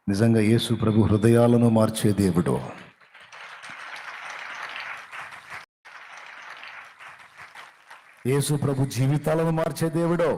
నిజంగా యేసు ప్రభు హృదయాలను మార్చే దేవుడు. యేసు ప్రభు జీవితాలను మార్చే దేవుడు.